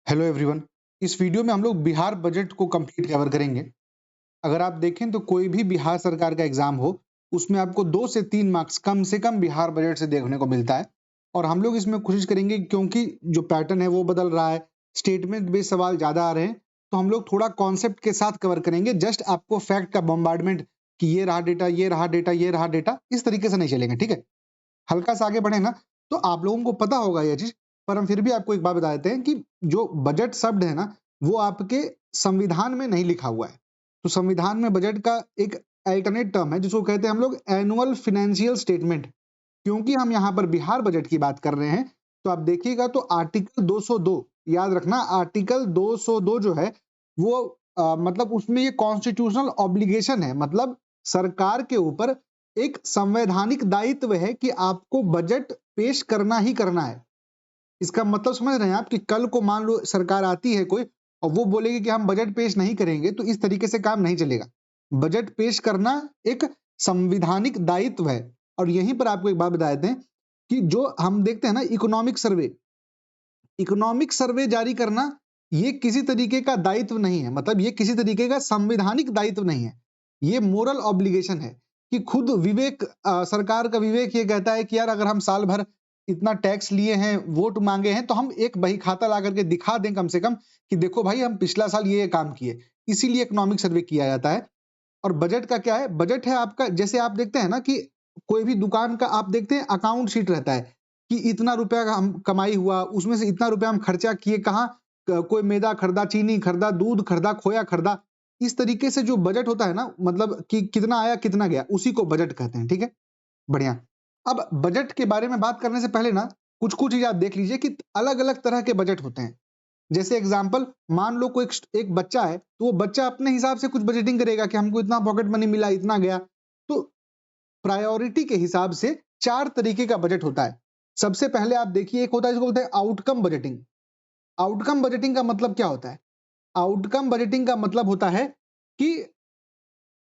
Hello everyone. इस video में हम लोग बिहार बजट को कंप्लीट कवर करेंगे। अगर आप देखें तो कोई भी बिहार सरकार का एग्जाम हो, उसमें आपको 2 से 3 मार्क्स कम से कम बिहार बजट से देखने को मिलता है। और हम लोग इसमें कोशिश करेंगे, क्योंकि जो पैटर्न है वो बदल रहा है, स्टेटमेंट बेस्ड सवाल ज़्यादा आ रहे हैं, तो हम लोग थोड़ा कॉन्सेप्ट के साथ कवर करेंगे। जस्ट आपको फैक्ट का बॉम्बार्डमेंट कि ये रहा डेटा, ये रहा डेटा, ये रहा डेटा, इस तरीके से नहीं चलेंगे, ठीक है? हल्का सा आगे बढ़े ना, तो आप लोगों को पता होगा ये चीज, पर हम फिर भी आपको एक बात बता देते हैं कि जो बजट शब्द है ना, वो आपके संविधान में नहीं लिखा हुआ है। तो संविधान में बजट का एक अल्टरनेट टर्म है जिसको कहते हैं हम लोग एनुअल फाइनेंशियल स्टेटमेंट। क्योंकि हम यहाँ पर बिहार बजट की बात कर रहे हैं, तो आप देखिएगा तो आर्टिकल 202, याद रखना आर्टिकल 202 जो है वो मतलब उसमें ये कॉन्स्टिट्यूशनल ऑब्लिगेशन है, मतलब सरकार के ऊपर एक संवैधानिक दायित्व है कि आपको बजट पेश करना ही करना है। इसका मतलब समझ रहे हैं आप कि कल को मान लो सरकार आती है कोई और वो बोलेगी कि हम बजट पेश नहीं करेंगे, तो इस तरीके से काम नहीं चलेगा। बजट पेश करना एक संविधानिक दायित्व है। और यहीं पर आपको एक बात बता देते हैं कि जो हम देखते हैं ना, इकोनॉमिक सर्वे जारी करना ये किसी तरीके का दायित्व नहीं है, मतलब ये किसी तरीके का संवैधानिक दायित्व नहीं है, ये मोरल ऑब्लिगेशन है कि खुद सरकार का विवेक ये कहता है कि यार अगर हम साल भर इतना टैक्स लिए हैं, वोट मांगे हैं, तो हम एक बही खाता ला करके दिखा दें कम से कम कि देखो भाई हम पिछला साल ये काम किए। इसीलिए इकोनॉमिक सर्वे किया जाता है। और बजट का क्या है? बजट है आपका, जैसे आप देखते हैं ना कि कोई भी दुकान का आप देखते हैं अकाउंट शीट रहता है कि इतना रुपया का हम कमाई हुआ, उसमें से इतना रुपया हम खर्चा किए कहाँ, कोई मैदा खरीदा, चीनी खरीदा, दूध खरीदा, खोया खरीदा। इस तरीके से जो बजट होता है ना, मतलब कि कितना आया कितना गया, उसी को बजट कहते हैं, ठीक है? बढ़िया। अब बजट के बारे में बात करने से पहले ना कुछ कुछ चीज आप देख लीजिए कि अलग अलग तरह के बजट होते हैं। जैसे एग्जाम्पल, मान लो कोई एक बच्चा है, तो वो बच्चा अपने हिसाब से कुछ बजटिंग करेगा कि हमको इतना पॉकेट मनी मिला, इतना गया। तो प्रायोरिटी के हिसाब से 4 तरीके का बजट होता है। सबसे पहले आप देखिए, एक होता है जिसको बोलते हैं आउटकम बजटिंग। आउटकम बजटिंग का मतलब क्या होता है? आउटकम बजटिंग का मतलब होता है कि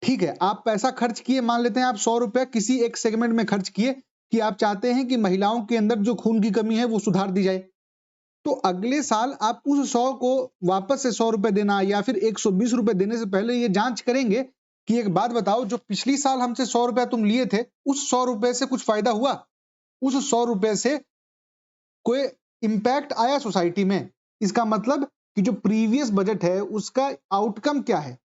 ठीक है, आप पैसा खर्च किए, मान लेते हैं आप 100 रुपया किसी एक सेगमेंट में खर्च किए कि आप चाहते हैं कि महिलाओं के अंदर जो खून की कमी है वो सुधार दी जाए। तो अगले साल आप उस 100 को वापस से 100 रुपए देना या फिर 120 रुपए देने से पहले ये जांच करेंगे कि एक बात बताओ, जो पिछली साल हमसे 100 रुपया तुम लिए थे, उस 100 रुपए से कुछ फायदा हुआ? उस 100 रुपए से कोई इंपैक्ट आया सोसाइटी में? इसका मतलब कि जो प्रीवियस बजट है उसका आउटकम क्या है,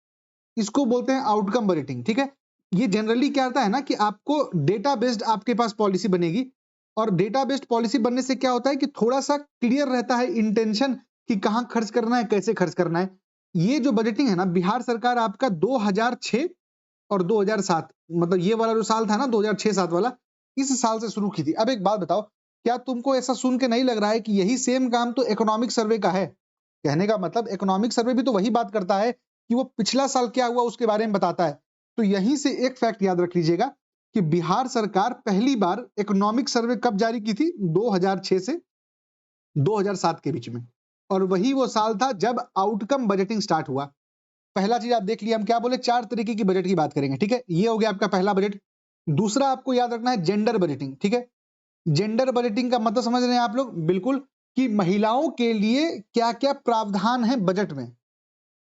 इसको बोलते हैं आउटकम बजटिंग, ठीक है? ये जनरली क्या होता है ना कि आपको डेटा बेस्ड आपके पास पॉलिसी बनेगी। और डेटा बेस्ड पॉलिसी बनने से क्या होता है कि थोड़ा-सा क्लियर रहता है इंटेंशन कि कहाँ खर्च करना है, कैसे खर्च करना है। ये जो बजटिंग है ना, बिहार सरकार आपका 2006 और 2007, मतलब ये वाला जो साल था ना 2006-7 वाला, इस साल से शुरू की थी। अब एक बात बताओ, क्या तुमको ऐसा सुन के नहीं लग रहा है कि यही सेम काम तो इकोनॉमिक सर्वे का है? कहने का मतलब इकोनॉमिक सर्वे भी तो वही बात करता है कि वो पिछला साल क्या हुआ उसके बारे में बताता है। तो यहीं से एक फैक्ट याद रख लीजिएगा कि बिहार सरकार पहली बार इकोनॉमिक सर्वे कब जारी की थी? 2006 से 2007 के बीच में। और वही वो साल था जब आउटकम बजटिंग स्टार्ट हुआ। पहला चीज आप देख लिया, हम क्या बोले, 4 तरीके की बजट की बात करेंगे, ठीक है? ये हो गया आपका पहला बजट। दूसरा आपको याद रखना है जेंडर बजटिंग, ठीक है? जेंडर बजटिंग का मतलब समझ रहे हैं आप लोग? बिल्कुल, कि महिलाओं के लिए क्या-क्या प्रावधान है बजट में।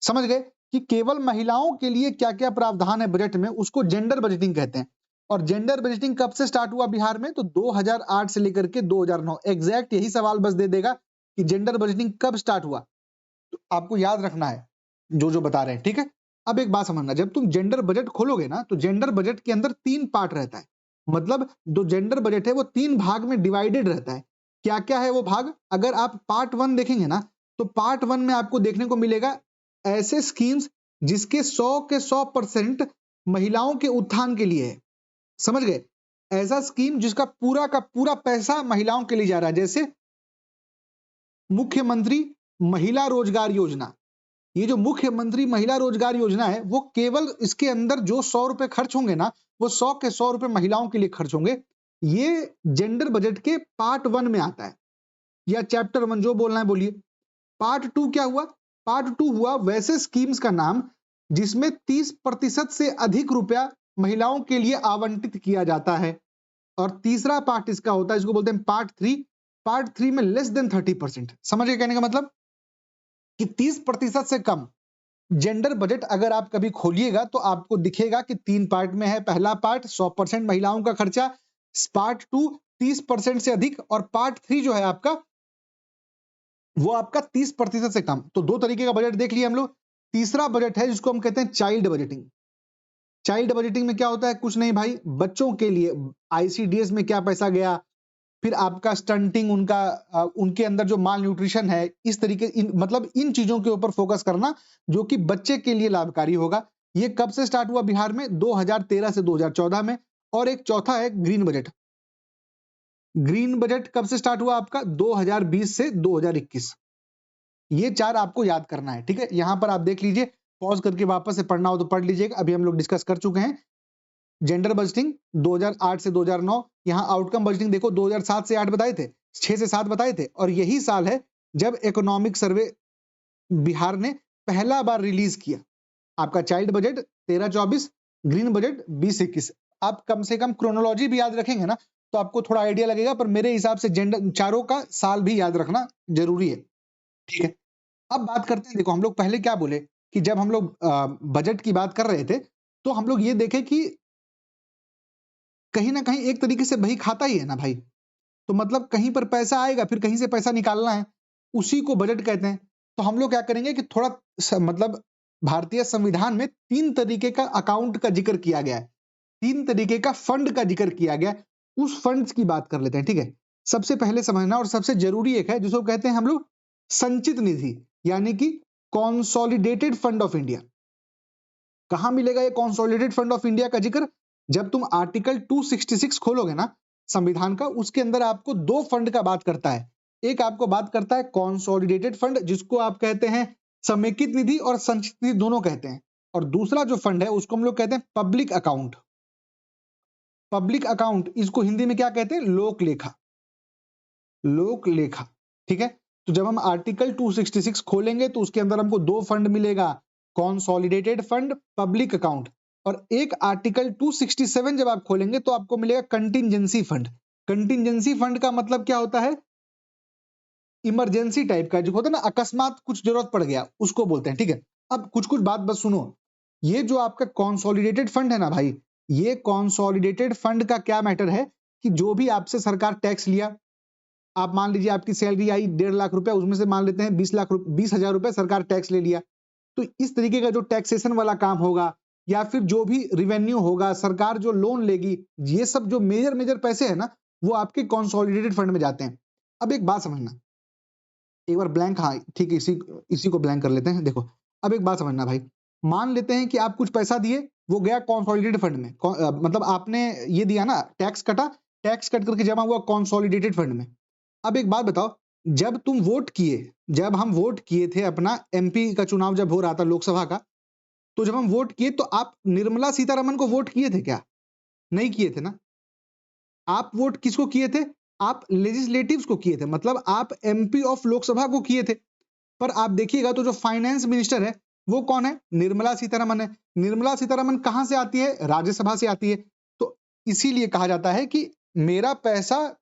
समझ गए कि केवल महिलाओं के लिए क्या-क्या प्रावधान है बजट में, उसको जेंडर बजटिंग कहते हैं। और जेंडर बजटिंग कब से स्टार्ट हुआ बिहार में? तो 2008 से लेकर के 2009। एग्जैक्ट यही सवाल बस दे देगा कि जेंडर बजटिंग कब स्टार्ट हुआ। तो आपको याद रखना है जो बता रहे हैं, ठीक है? अब एक बात समझना, जब तुम जेंडर बजट खोलोगे ना, तो जेंडर बजट के अंदर 3 पार्ट रहता है। मतलब जो जेंडर बजट है वो 3 भाग में डिवाइडेड रहता है। क्या-क्या है वो भाग? अगर आप पार्ट 1 देखेंगे ना, तो पार्ट 1 में आपको देखने को मिलेगा ऐसे स्कीम्स जिसके 100 के 100% महिलाओं के उत्थान के लिए है। समझ गए? ऐसा स्कीम जिसका पूरा का पूरा पैसा महिलाओं के लिए जा रहा है, जैसे मुख्यमंत्री महिला रोजगार योजना। ये जो मुख्यमंत्री महिला रोजगार योजना है, वो केवल इसके अंदर जो 100 रुपए खर्च होंगे ना, वो 100 के 100 रुपए महिलाओं के लिए खर्च होंगे। ये जेंडर बजट के पार्ट 1 में आता है, या चैप्टर 1 जो बोलना है बोलिए। पार्ट 2 क्या हुआ? पार्ट 2 हुआ वैसे स्कीम्स का नाम जिसमें 30% से अधिक रुपया महिलाओं के लिए आवंटित किया जाता है। और तीसरा पार्ट इसका होता है, इसको बोलते हैं पार्ट 3। पार्ट 3 में लेस देन 30%। समझ गए कहने का मतलब? कि 30% से कम जेंडर बजट अगर आप कभी खोलिएगा तो आपको दिखेगा कि 3 पार्ट में है। पहला पार्ट 100% महिलाओं का खर्चा, पार्ट 2 30% से अधिक और पार्ट 3 जो है आपका वो आपका 30% से कम। तो 2 तरीके का बजट देख लिया हम लोग। तीसरा बजट है जिसको हम कहते हैं चाइल्ड बजटिंग। चाइल्ड बजटिंग में क्या होता है? कुछ नहीं भाई, बच्चों के लिए आईसीडीएस में क्या पैसा गया, फिर आपका स्टंटिंग, उनके अंदर जो माल न्यूट्रिशन है, इस तरीके मतलब इन चीजों के ऊपर फोकस करना जो कि बच्चे के लिए लाभकारी होगा। ये कब से स्टार्ट हुआ बिहार में? 2013 से 2014 में। और एक चौथा है ग्रीन बजट। ग्रीन बजट कब से स्टार्ट हुआ आपका? 2020 से 2021। ये 4 आपको याद करना है, ठीक है? यहां पर आप देख लीजिए, पॉज करके वापस से पढ़ना हो तो पढ़ लीजिएगा। अभी हम लोग डिस्कस कर चुके हैं जेंडर बजटिंग 2008 से 2009। यहाँ आउटकम बजटिंग देखो, 2007 से 8 बताए थे, 6 से 7 बताए थे, और यही साल है जब इकोनॉमिक सर्वे बिहार ने पहला बार रिलीज किया। आपका चाइल्ड बजट 13-24, ग्रीन बजट 20-21। आप कम से कम क्रोनोलॉजी भी याद रखेंगे ना तो आपको थोड़ा आइडिया लगेगा, पर मेरे हिसाब से जेंडर चारों का साल भी याद रखना जरूरी है, ठीक है? अब बात करते हैं, देखो हम लोग पहले क्या बोले कि जब हम लोग बजट की बात कर रहे थे तो हम लोग ये देखे कि कहीं ना कहीं एक तरीके से बही खाता ही है ना भाई। तो मतलब कहीं पर पैसा आएगा, फिर कहीं से पैसा निकालना है, उसी को बजट कहते हैं। तो हम लोग क्या करेंगे कि थोड़ा मतलब भारतीय संविधान में 3 तरीके का अकाउंट का जिक्र किया गया है, 3 तरीके का फंड का जिक्र किया गया है। उस फंड्स की बात कर लेते हैं, ठीक है? सबसे पहले समझना और सबसे जरूरी एक है जिसको कहते हैं हम लोग संचित निधि, यानी कि कॉन्सोलिडेटेड फंड ऑफ इंडिया। कहां मिलेगा ये कॉन्सोलिडेटेड फंड ऑफ इंडिया का जिक्र? जब तुम आर्टिकल 266 खोलोगे ना संविधान का, उसके अंदर आपको 2 फंड का बात करता है। एक आपको बात करता है कॉन्सोलिडेटेड फंड, जिसको आप कहते हैं समेकित निधि और संचित निधि दोनों कहते हैं, और दूसरा जो फंड है उसको हम लोग कहते हैं पब्लिक अकाउंट। पब्लिक अकाउंट, इसको हिंदी में क्या कहते हैं? लोक लेखा। लोक लेखा, ठीक है? तो जब हम आर्टिकल 266 खोलेंगे तो उसके अंदर हमको 2 फंड मिलेगा, कॉन्सोलिडेटेड फंड, पब्लिक अकाउंट। और एक आर्टिकल 267 जब आप खोलेंगे तो आपको मिलेगा कंटिंजेंसी फंड। कंटिंजेंसी फंड का मतलब क्या होता है? इमरजेंसी टाइप का, जो होता है ना, अकस्मात कुछ जरूरत पड़ गया, उसको बोलते हैं, ठीक है? अब कुछ कुछ बात बस सुनो। ये जो आपका कॉन्सोलिडेटेड फंड है ना भाई, ये कॉन्सोलिडेटेड फंड का क्या मैटर है कि जो भी आपसे सरकार टैक्स लिया, आप मान लीजिए आपकी सैलरी आई 1.5 लाख रुपए, उसमें से मान लेते हैं 20,000 रुपए सरकार टैक्स ले लिया। तो इस तरीके का जो टैक्सेशन वाला काम होगा या फिर जो भी रिवेन्यू होगा, सरकार जो लोन लेगी, ये सब जो मेजर मेजर पैसे है ना, वो आपके कंसोलिडेटेड फंड में जाते हैं। अब एक बात समझना, एक बार ब्लैंक, हाँ ठीक है, इसी इसी को ब्लैंक कर लेते हैं। देखो अब एक बात समझना भाई, मान लेते हैं कि आप कुछ पैसा दिए, वो गया कंसोलिडेटेड फंड में, मतलब आपने ये दिया ना, टैक्स कटा, टैक्स कट करके जमा हुआ कंसोलिडेटेड फंड में। अब एक बात बताओ, जब तुम वोट किए, जब हम वोट किए थे, अपना एमपी का चुनाव जब हो रहा था लोकसभा का, तो जब हम वोट किए तो आप निर्मला सीतारमण को वोट किए थे क्या? नहीं किए थे ना? आप वोट किसको किए थे? आप लेजिस्लेटिव्स को किए थे, मतलब आप एमपी ऑफ लोकसभा को किए थे। पर आप देखिएगा तो जो फाइनेंस मिनिस्टर है वो कौन है? निर्मला सीतारमण है। निर्मला सीतारमण कहां से आती है? राज्यसभा से आती है। तो इसीलिए कहा जाता है कि मेरा पैसा,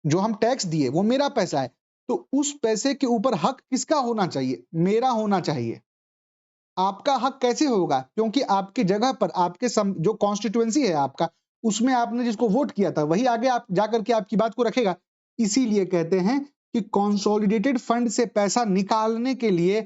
जो हम टैक्स दिए वो मेरा पैसा है, तो उस पैसे के ऊपर हक किसका होना चाहिए? मेरा होना चाहिए। आपका हक कैसे होगा? क्योंकि आपकी जगह पर आपके जो कॉन्स्टिट्यूएंसी है आपका, उसमें आपने जिसको वोट किया था वही आगे आप जाकर के आपकी बात को रखेगा। इसीलिए कहते हैं कि कंसोलिडेटेड फंड से पैसा निकालने के लिए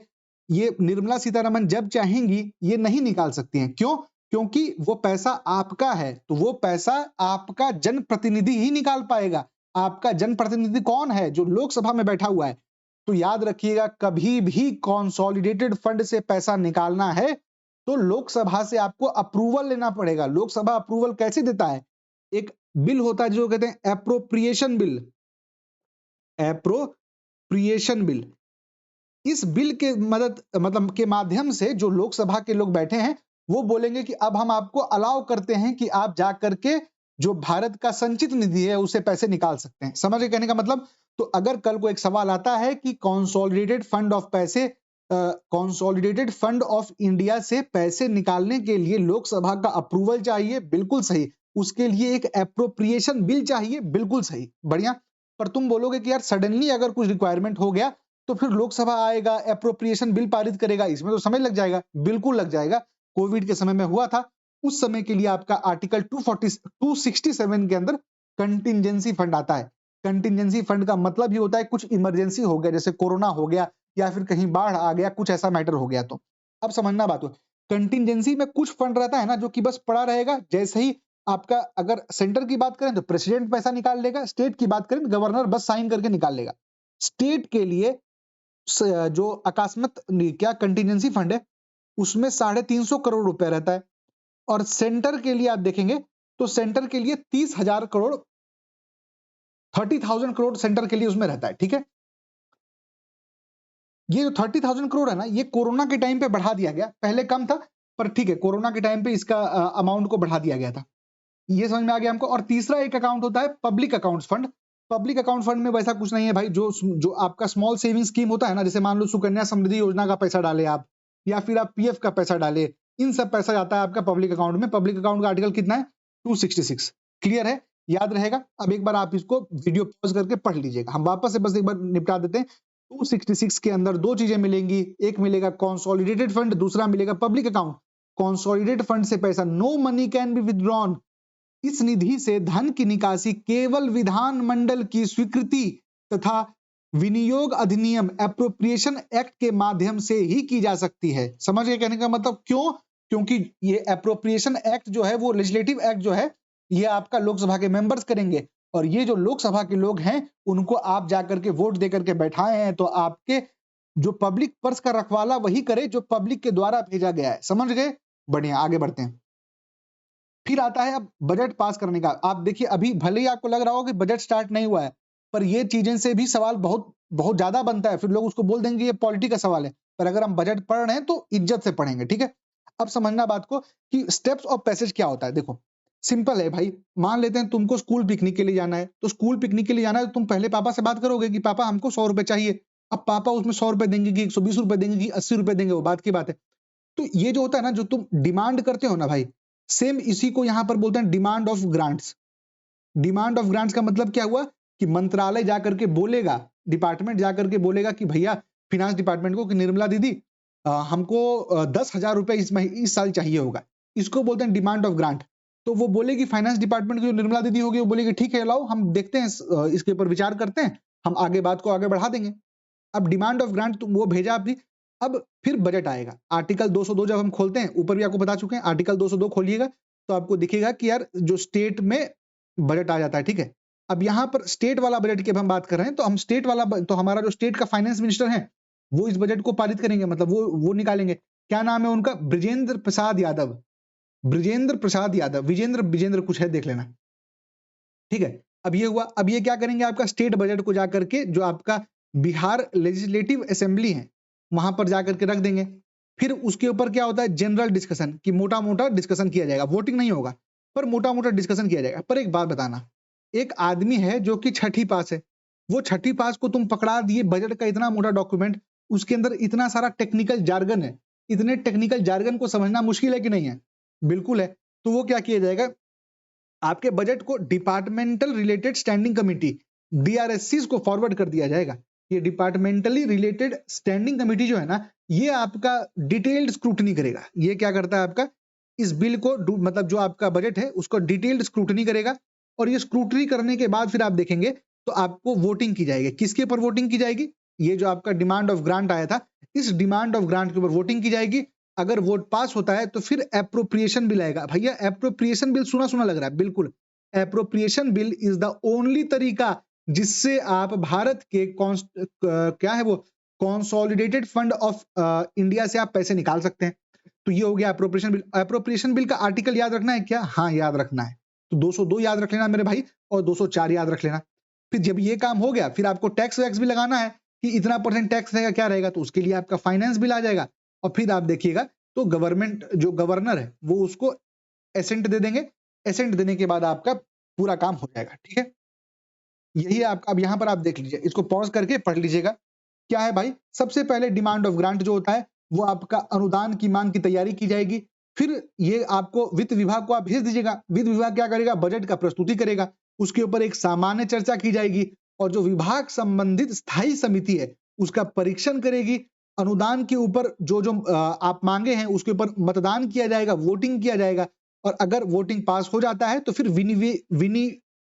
ये निर्मला सीतारमण जब चाहेंगी ये नहीं निकाल सकती हैं। क्यों? क्योंकि वो पैसा आपका है, तो वो पैसा आपका जनप्रतिनिधि ही निकाल पाएगा। आपका जनप्रतिनिधि कौन है? जो लोकसभा में बैठा हुआ है। तो याद रखिएगा, कभी भी कंसोलिडेटेड फंड से पैसा निकालना है तो लोकसभा से आपको अप्रूवल लेना पड़ेगा। लोकसभा अप्रूवल कैसे देता है? एक बिल होता है जो कहते हैं एप्रोप्रिएशन बिल। एप्रोप्रिएशन बिल, इस बिल के मदद मतलब के माध्यम से जो लोकसभा के लोग बैठे हैं वो बोलेंगे कि अब हम आपको अलाउ करते हैं कि आप जा करके जो भारत का संचित निधि है उसे पैसे निकाल सकते हैं। समझ गए कहने का मतलब? तो अगर कल को एक सवाल आता है कि कंसोलिडेटेड फंड ऑफ पैसे, कंसोलिडेटेड फंड ऑफ इंडिया से पैसे निकालने के लिए लोकसभा का अप्रूवल चाहिए, बिल्कुल सही। उसके लिए एक एप्रोप्रिएशन बिल चाहिए, बिल्कुल सही, बढ़िया। पर तुम बोलोगे कि यार सडनली अगर कुछ रिक्वायरमेंट हो गया तो फिर लोकसभा आएगा, एप्रोप्रिएशन बिल पारित करेगा, इसमें तो समय लग जाएगा, बिल्कुल लग जाएगा। कोविड के समय में हुआ था, उस समय के लिए आपका आर्टिकल 267 के अंदर कंटिजेंसी फंड आता है। कंटिजेंसी फंड का मतलब ये होता है कुछ इमरजेंसी हो गया, जैसे कोरोना हो गया या फिर कहीं बाढ़ आ गया, कुछ ऐसा मैटर हो गया तो। अब समझना बात को, कंटिजेंसी में कुछ फंड रहता है ना जो कि बस पड़ा रहेगा, जैसे ही आपका अगर सेंटर की बात करें तो प्रेसिडेंट पैसा निकाल लेगा, स्टेट की बात करें तो गवर्नर बस साइन करके निकाल लेगा। स्टेट के लिए जो अकस्मात क्या कंटिजेंसी फंड है उसमें 350 करोड़ रुपए रहता है, और सेंटर के लिए आप देखेंगे तो सेंटर के लिए 30,000 करोड़, 30,000 करोड़ सेंटर के लिए उसमें रहता है। ठीक है, ये जो 30,000 करोड़ है ना, ये कोरोना के टाइम पे बढ़ा दिया गया, पहले कम था पर ठीक है, कोरोना के टाइम पे इसका अमाउंट को बढ़ा दिया गया था। ये समझ में आ गया हमको। और तीसरा एक अकाउंट होता है public accounts fund. Public account fund में वैसा कुछ नहीं है भाई, जो आपका स्मॉल सेविंग स्कीम होता है ना, जैसे मान लो सुकन्या समृद्धि योजना का पैसा डाले आप, या फिर आप पीएफ का पैसा डाले, इन सब पैसा जाता है आपका पब्लिक अकाउंट में। पब्लिक अकाउंट का आर्टिकल कितना है? 266। क्लियर है, याद रहेगा। अब एक बार आप इसको वीडियो पॉज करके पढ़ लीजिएगा, हम वापस से बस एक बार निपटा देते हैं। 266 के अंदर दो चीजें मिलेंगी, एक मिलेगा कॉन्सोलिडेटेड फंड, दूसरा मिलेगा पब्लिक अकाउंट। कॉन्सोलिडेटेड फंड से पैसा, no money can be withdrawn, इस निधि से धन की निकासी केवल विधानमंडल की स्वीकृति तथा विनियोग अधिनियम एप्रोप्रिएशन एक्ट के माध्यम से ही की जा सकती है। समझ गए कहने का मतलब? क्यों? क्योंकि ये एप्रोप्रिएशन एक्ट जो है, वो लेजिस्लेटिव एक्ट जो है, ये आपका लोकसभा के मेंबर्स करेंगे, और ये जो लोकसभा के लोग हैं उनको आप जाकर के वोट देकर के बैठाए हैं, तो आपके जो पब्लिक पर्स का रखवाला वही करे जो पब्लिक के द्वारा भेजा गया है। समझ गए? बढ़िया, आगे बढ़ते हैं। फिर आता है अब बजट पास करने का। आप देखिए, अभी भले ही आपको लग रहा हो कि बजट स्टार्ट नहीं हुआ है, पर ये चीजें से भी सवाल बहुत बहुत ज्यादा बनता है, फिर लोग उसको बोल देंगे ये पॉलिटी का सवाल है, पर अगर हम बजट पढ़ रहे हैं तो इज्जत से पढ़ेंगे। ठीक है, अब समझना बात को कि स्टेप्स ऑफ पैसेज क्या होता है। देखो, सिंपल है भाई, मान लेते हैं तुमको स्कूल पिकनिक के लिए जाना है, तो स्कूल पिकनिक के लिए जाना है तो तुम पहले पापा से बात करोगे कि पापा हमको 100 रुपए चाहिए। अब पापा उसमें 100 रुपए देंगे कि 120 रुपए देंगे कि 80 रुपए देंगे, वो बात की बात है। तो ये जो होता है ना, जो तुम डिमांड करते हो ना भाई, सेम इसी को यहां पर बोलते हैं demand of grants. Demand of grants का मतलब क्या हुआ कि मंत्रालय जाकर के बोलेगा, डिपार्टमेंट जाकर के बोलेगा कि भैया फिनांस डिपार्टमेंट को कि निर्मला दीदी हमको 10,000 रुपए इस साल चाहिए होगा, इसको बोलते हैं डिमांड ऑफ ग्रांट। तो वो बोलेगी, फाइनेंस डिपार्टमेंट की जो निर्मला दीदी होगी वो बोलेगी ठीक है लाओ हम देखते हैं, इसके ऊपर विचार करते हैं, हम आगे बात को आगे बढ़ा देंगे। अब डिमांड ऑफ ग्रांट तुम वो भेजा आपने। अब फिर बजट आएगा। आर्टिकल 202 जब हम खोलते हैं, ऊपर भी आपको बता चुके हैं, आर्टिकल 202 खोलिएगा तो आपको दिखेगा कि यार जो स्टेट में बजट आ जाता है। ठीक है, अब यहाँ पर स्टेट वाला बजट की हम बात कर रहे हैं, तो हम स्टेट वाला तो हमारा जो स्टेट का फाइनेंस मिनिस्टर है वो इस बजट को पारित करेंगे, मतलब वो निकालेंगे। क्या नाम है उनका? ब्रिजेंद्र प्रसाद यादव। ब्रिजेंद्र प्रसाद यादव, विजेंद्र विजेंद्र कुछ है, देख लेना। ठीक है, अब ये हुआ। अब ये क्या करेंगे, आपका स्टेट बजट को जाकर के जो आपका बिहार लेजिस्लेटिव असेंबली है वहां पर जाकर के रख देंगे। फिर उसके ऊपर क्या होता है, जनरल डिस्कशन, कि मोटा मोटा डिस्कशन किया जाएगा, वोटिंग नहीं होगा पर मोटा मोटा डिस्कशन किया जाएगा। पर एक बात बताना, एक आदमी है जो कि छठी पास है, वो छठी पास को तुम पकड़ा दिए बजट का इतना मोटा डॉक्यूमेंट, उसके अंदर इतना सारा टेक्निकल जार्गन है, इतने टेक्निकल जार्गन को समझना मुश्किल है कि नहीं है? बिल्कुल है। तो वो क्या किया जाएगा, आपके बजट को डिपार्टमेंटल रिलेटेड स्टैंडिंग कमेटी, डीआरएससीज को फॉरवर्ड कर दिया जाएगा। ये डिपार्टमेंटली रिलेटेड स्टैंडिंग कमेटी जो है ना, ये आपका डिटेल्ड स्क्रूटनी करेगा। ये क्या करता है, आपका इस बिल को मतलब जो आपका बजट है उसको डिटेल्ड स्क्रूटनी करेगा, और ये स्क्रूटनी करने के बाद फिर आप देखेंगे तो आपको वोटिंग की जाएगी। किसके ऊपर वोटिंग की जाएगी? ये जो आपका डिमांड ऑफ ग्रांट आया था, इस डिमांड ऑफ ग्रांट के ऊपर वोटिंग की जाएगी। अगर वोट पास होता है तो फिर एप्रोप्रिएशन बिल आएगा। भैया एप्रोप्रिएशन बिल सुना सुना लग रहा है, बिल्कुल। Appropriation bill is the only तरीका जिससे आप भारत के क्या है वो कंसोलिडेटेड फंड ऑफ इंडिया से आप पैसे निकाल सकते हैं। तो ये हो गया एप्रोप्रिएशन बिल। एप्रोप्रिएशन बिल का आर्टिकल याद रखना है क्या? हाँ, याद रखना है। तो 202 याद रख लेना मेरे भाई, और 204 याद रख लेना। फिर जब ये काम हो गया, फिर आपको टैक्स वैक्स भी लगाना है कि इतना परसेंट टैक्स रहेगा, क्या रहेगा, तो उसके लिए आपका फाइनेंस बिल आ जाएगा। और फिर आप देखिएगा तो गवर्नमेंट जो गवर्नर है वो उसको एसेंट दे देंगे। एसेंट देने के बाद आपका पूरा काम हो जाएगा। ठीक है, यही आप अब यहाँ पर आप देख लीजिए, इसको पॉज करके पढ़ लीजिएगा। क्या है भाई, सबसे पहले डिमांड ऑफ ग्रांट जो होता है वो आपका अनुदान की मांग की तैयारी की जाएगी। फिर ये आपको वित्त विभाग को आप भेज दीजिएगा। वित्त विभाग क्या करेगा, बजट का प्रस्तुति करेगा, उसके ऊपर एक सामान्य चर्चा की जाएगी, और जो विभाग संबंधित स्थायी समिति है उसका परीक्षण करेगी, अनुदान के ऊपर जो जो आप मांगे हैं उसके ऊपर मतदान किया जाएगा, वोटिंग किया जाएगा, और अगर वोटिंग पास हो जाता है तो फिर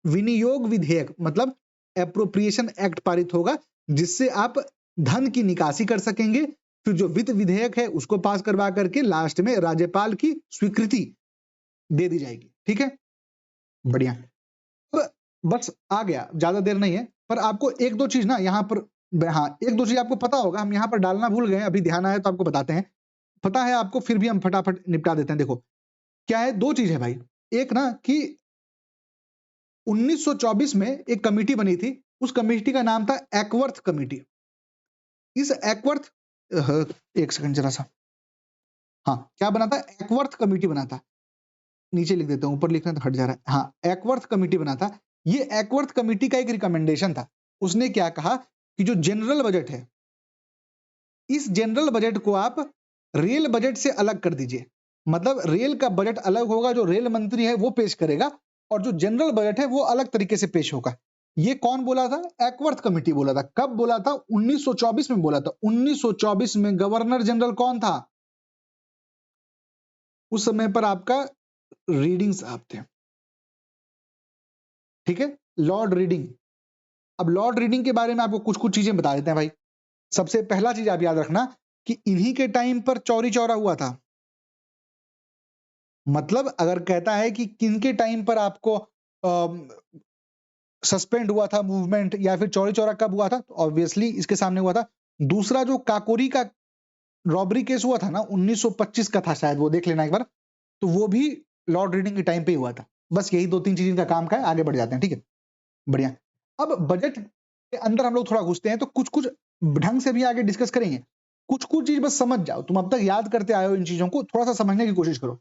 विनियोग विधेयक मतलब एप्रोप्रिएशन एक्ट पारित होगा, जिससे आप धन की निकासी कर सकेंगे। फिर जो वित्त विधेयक है उसको पास करवा करके लास्ट में राज्यपाल की स्वीकृति दे दी जाएगी। ठीक है, बढ़िया। अब बस आ गया, ज्यादा देर नहीं है, पर आपको एक दो चीज ना यहाँ पर, हाँ एक दो चीज आपको पता होगा, हम यहाँ पर डालना भूल गए, अभी ध्यान आया तो आपको बताते हैं। पता है आपको, फिर भी हम फटाफट निपटा देते हैं। देखो क्या है, दो चीज है भाई। एक ना कि 1924 में एक कमेटी बनी थी, उस कमेटी का नाम था एक्वर्थ कमेटी। इस एक्वर्थ, एक सेकंड जरा सा, हाँ क्या बना था, एक्वर्थ कमेटी बना था। नीचे लिख देता हूं, ऊपर लिखना तो हट जा रहा है। हाँ, एक्वर्थ कमेटी बना था। ये एक्वर्थ कमेटी का एक रिकमेंडेशन था। उसने क्या कहा कि जो जनरल बजट है, इस जनरल बजट को आप रेल बजट से अलग कर दीजिए। मतलब रेल का बजट अलग होगा, जो रेल मंत्री है वो पेश करेगा, और जो जनरल बजट है वो अलग तरीके से पेश होगा। ये कौन बोला था? एक्वर्थ कमेटी बोला था। कब बोला था? 1924 में बोला था। 1924 में गवर्नर जनरल कौन था उस समय पर? आपका रीडिंग साहब थे। ठीक है, लॉर्ड रीडिंग। अब लॉर्ड रीडिंग के बारे में आपको कुछ कुछ चीजें बता देते हैं भाई। सबसे पहला चीज आप याद रखना कि इन्हीं के टाइम पर चौरी चौरा हुआ था। मतलब अगर कहता है कि किनके टाइम पर आपको सस्पेंड हुआ था मूवमेंट, या फिर चौरी चौरा कब हुआ था, तो ऑब्वियसली इसके सामने हुआ था। दूसरा जो काकोरी का रॉबरी केस हुआ था ना, 1925 का था शायद, वो देख लेना एक बार, तो वो भी लॉर्ड रीडिंग के टाइम पे ही हुआ था। बस यही दो तीन चीज इनका काम का है, आगे बढ़ जाते हैं। ठीक है, बढ़िया। अब बजट के अंदर हम लोग थोड़ा घुसते हैं, तो कुछ कुछ ढंग से भी आगे डिस्कस करेंगे। कुछ कुछ चीज बस समझ जाओ, तुम अब तक याद करते आए हो, इन चीजों को थोड़ा सा समझने की कोशिश करो।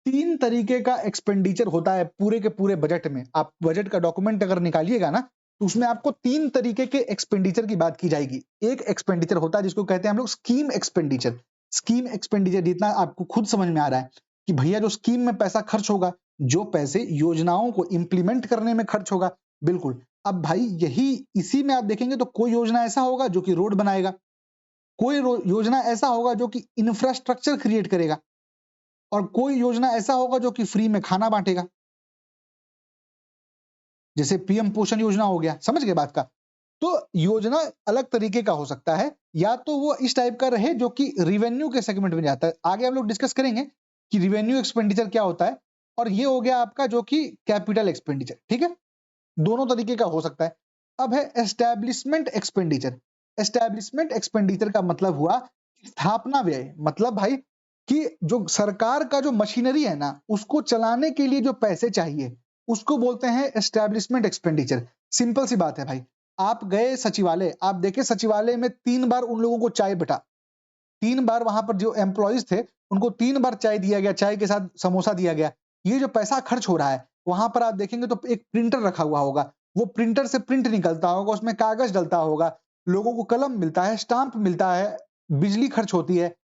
3 तरीके का एक्सपेंडिचर होता है पूरे के पूरे बजट में। आप बजट का डॉक्यूमेंट अगर निकालिएगा ना, तो उसमें आपको 3 तरीके के एक्सपेंडिचर की बात की जाएगी। एक एक्सपेंडिचर होता है जिसको कहते हैं हम लोग स्कीम एक्सपेंडिचर। स्कीम एक्सपेंडिचर जितना आपको खुद समझ में आ रहा है कि भैया जो स्कीम में पैसा खर्च होगा, जो पैसे योजनाओं को इंप्लीमेंट करने में खर्च होगा, बिल्कुल। अब भाई यही इसी में आप देखेंगे तो कोई योजना ऐसा होगा जो कि रोड बनाएगा, कोई योजना ऐसा होगा जो कि इंफ्रास्ट्रक्चर क्रिएट करेगा, और कोई योजना ऐसा होगा जो कि फ्री में खाना बांटेगा, जैसे पीएम पोषण योजना हो गया। समझ गए बात का? तो योजना अलग तरीके का हो सकता है, या तो वो इस टाइप का रहे जो कि रिवेन्यू के सेगमेंट में जाता है। आगे हम लोग डिस्कस करेंगे कि रिवेन्यू एक्सपेंडिचर क्या होता है। और ये हो गया आपका जो कि कैपिटल एक्सपेंडिचर। ठीक है, दोनों तरीके का हो सकता है। अब है एस्टैब्लिशमेंट एक्सपेंडिचर। एस्टैब्लिशमेंट एक्सपेंडिचर का मतलब हुआ स्थापना व्यय। मतलब भाई कि जो सरकार का जो मशीनरी है ना, उसको चलाने के लिए जो पैसे चाहिए, उसको बोलते हैं एस्टैब्लिशमेंट एक्सपेंडिचर। सिंपल सी बात है भाई, आप गए सचिवालय, आप देखे सचिवालय में 3 बार उन लोगों को चाय बेटा, 3 बार वहां पर जो एम्प्लॉइज थे उनको 3 बार चाय दिया गया, चाय के साथ समोसा दिया गया। ये जो पैसा खर्च हो रहा है, वहां पर आप देखेंगे तो एक प्रिंटर रखा हुआ होगा, वो प्रिंटर से प्रिंट निकलता होगा, उसमें कागज डलता होगा, लोगों को कलम मिलता है, स्टाम्प मिलता है, बिजली खर्च होती है।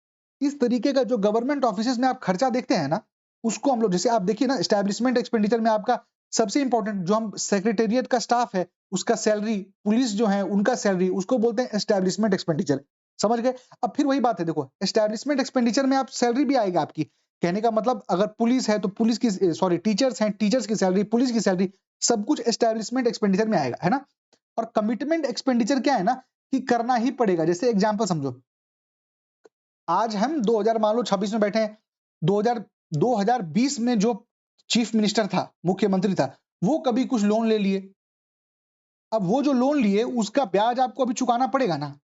इस तरीके का जो गवर्नमेंट ऑफिसेज में आप खर्चा देखते हैं ना, उसको हम लोग, जैसे आप देखिए ना, एस्टैब्लिशमेंट एक्सपेंडिचर में आपका सबसे इंपॉर्टेंट जो हम सेक्रेटेरिएट का स्टाफ है उसका सैलरी, पुलिस जो है उनका सैलरी, उसको बोलते हैं एस्टैब्लिशमेंट एक्सपेंडिचर। समझ गए? अब फिर वही बात है, देखो एस्टैब्लिशमेंट एक्सपेंडिचर में आप सैलरी भी आएगा आपकी। कहने का मतलब अगर पुलिस है तो पुलिस की, सॉरी टीचर्स हैं, टीचर्स की सैलरी, पुलिस की सैलरी, सब कुछ एस्टैब्लिशमेंट एक्सपेंडिचर में आएगा, है ना। और कमिटमेंट एक्सपेंडिचर क्या है ना, कि करना ही पड़ेगा। जैसे एग्जांपल समझो, आज हम 2000 मान लो 26 में बैठे हैं, 2020 में जो चीफ मिनिस्टर था, मुख्यमंत्री था, वो कभी कुछ लोन ले लिए। अब वो जो लोन लिए उसका ब्याज आपको अभी चुकाना पड़ेगा ना।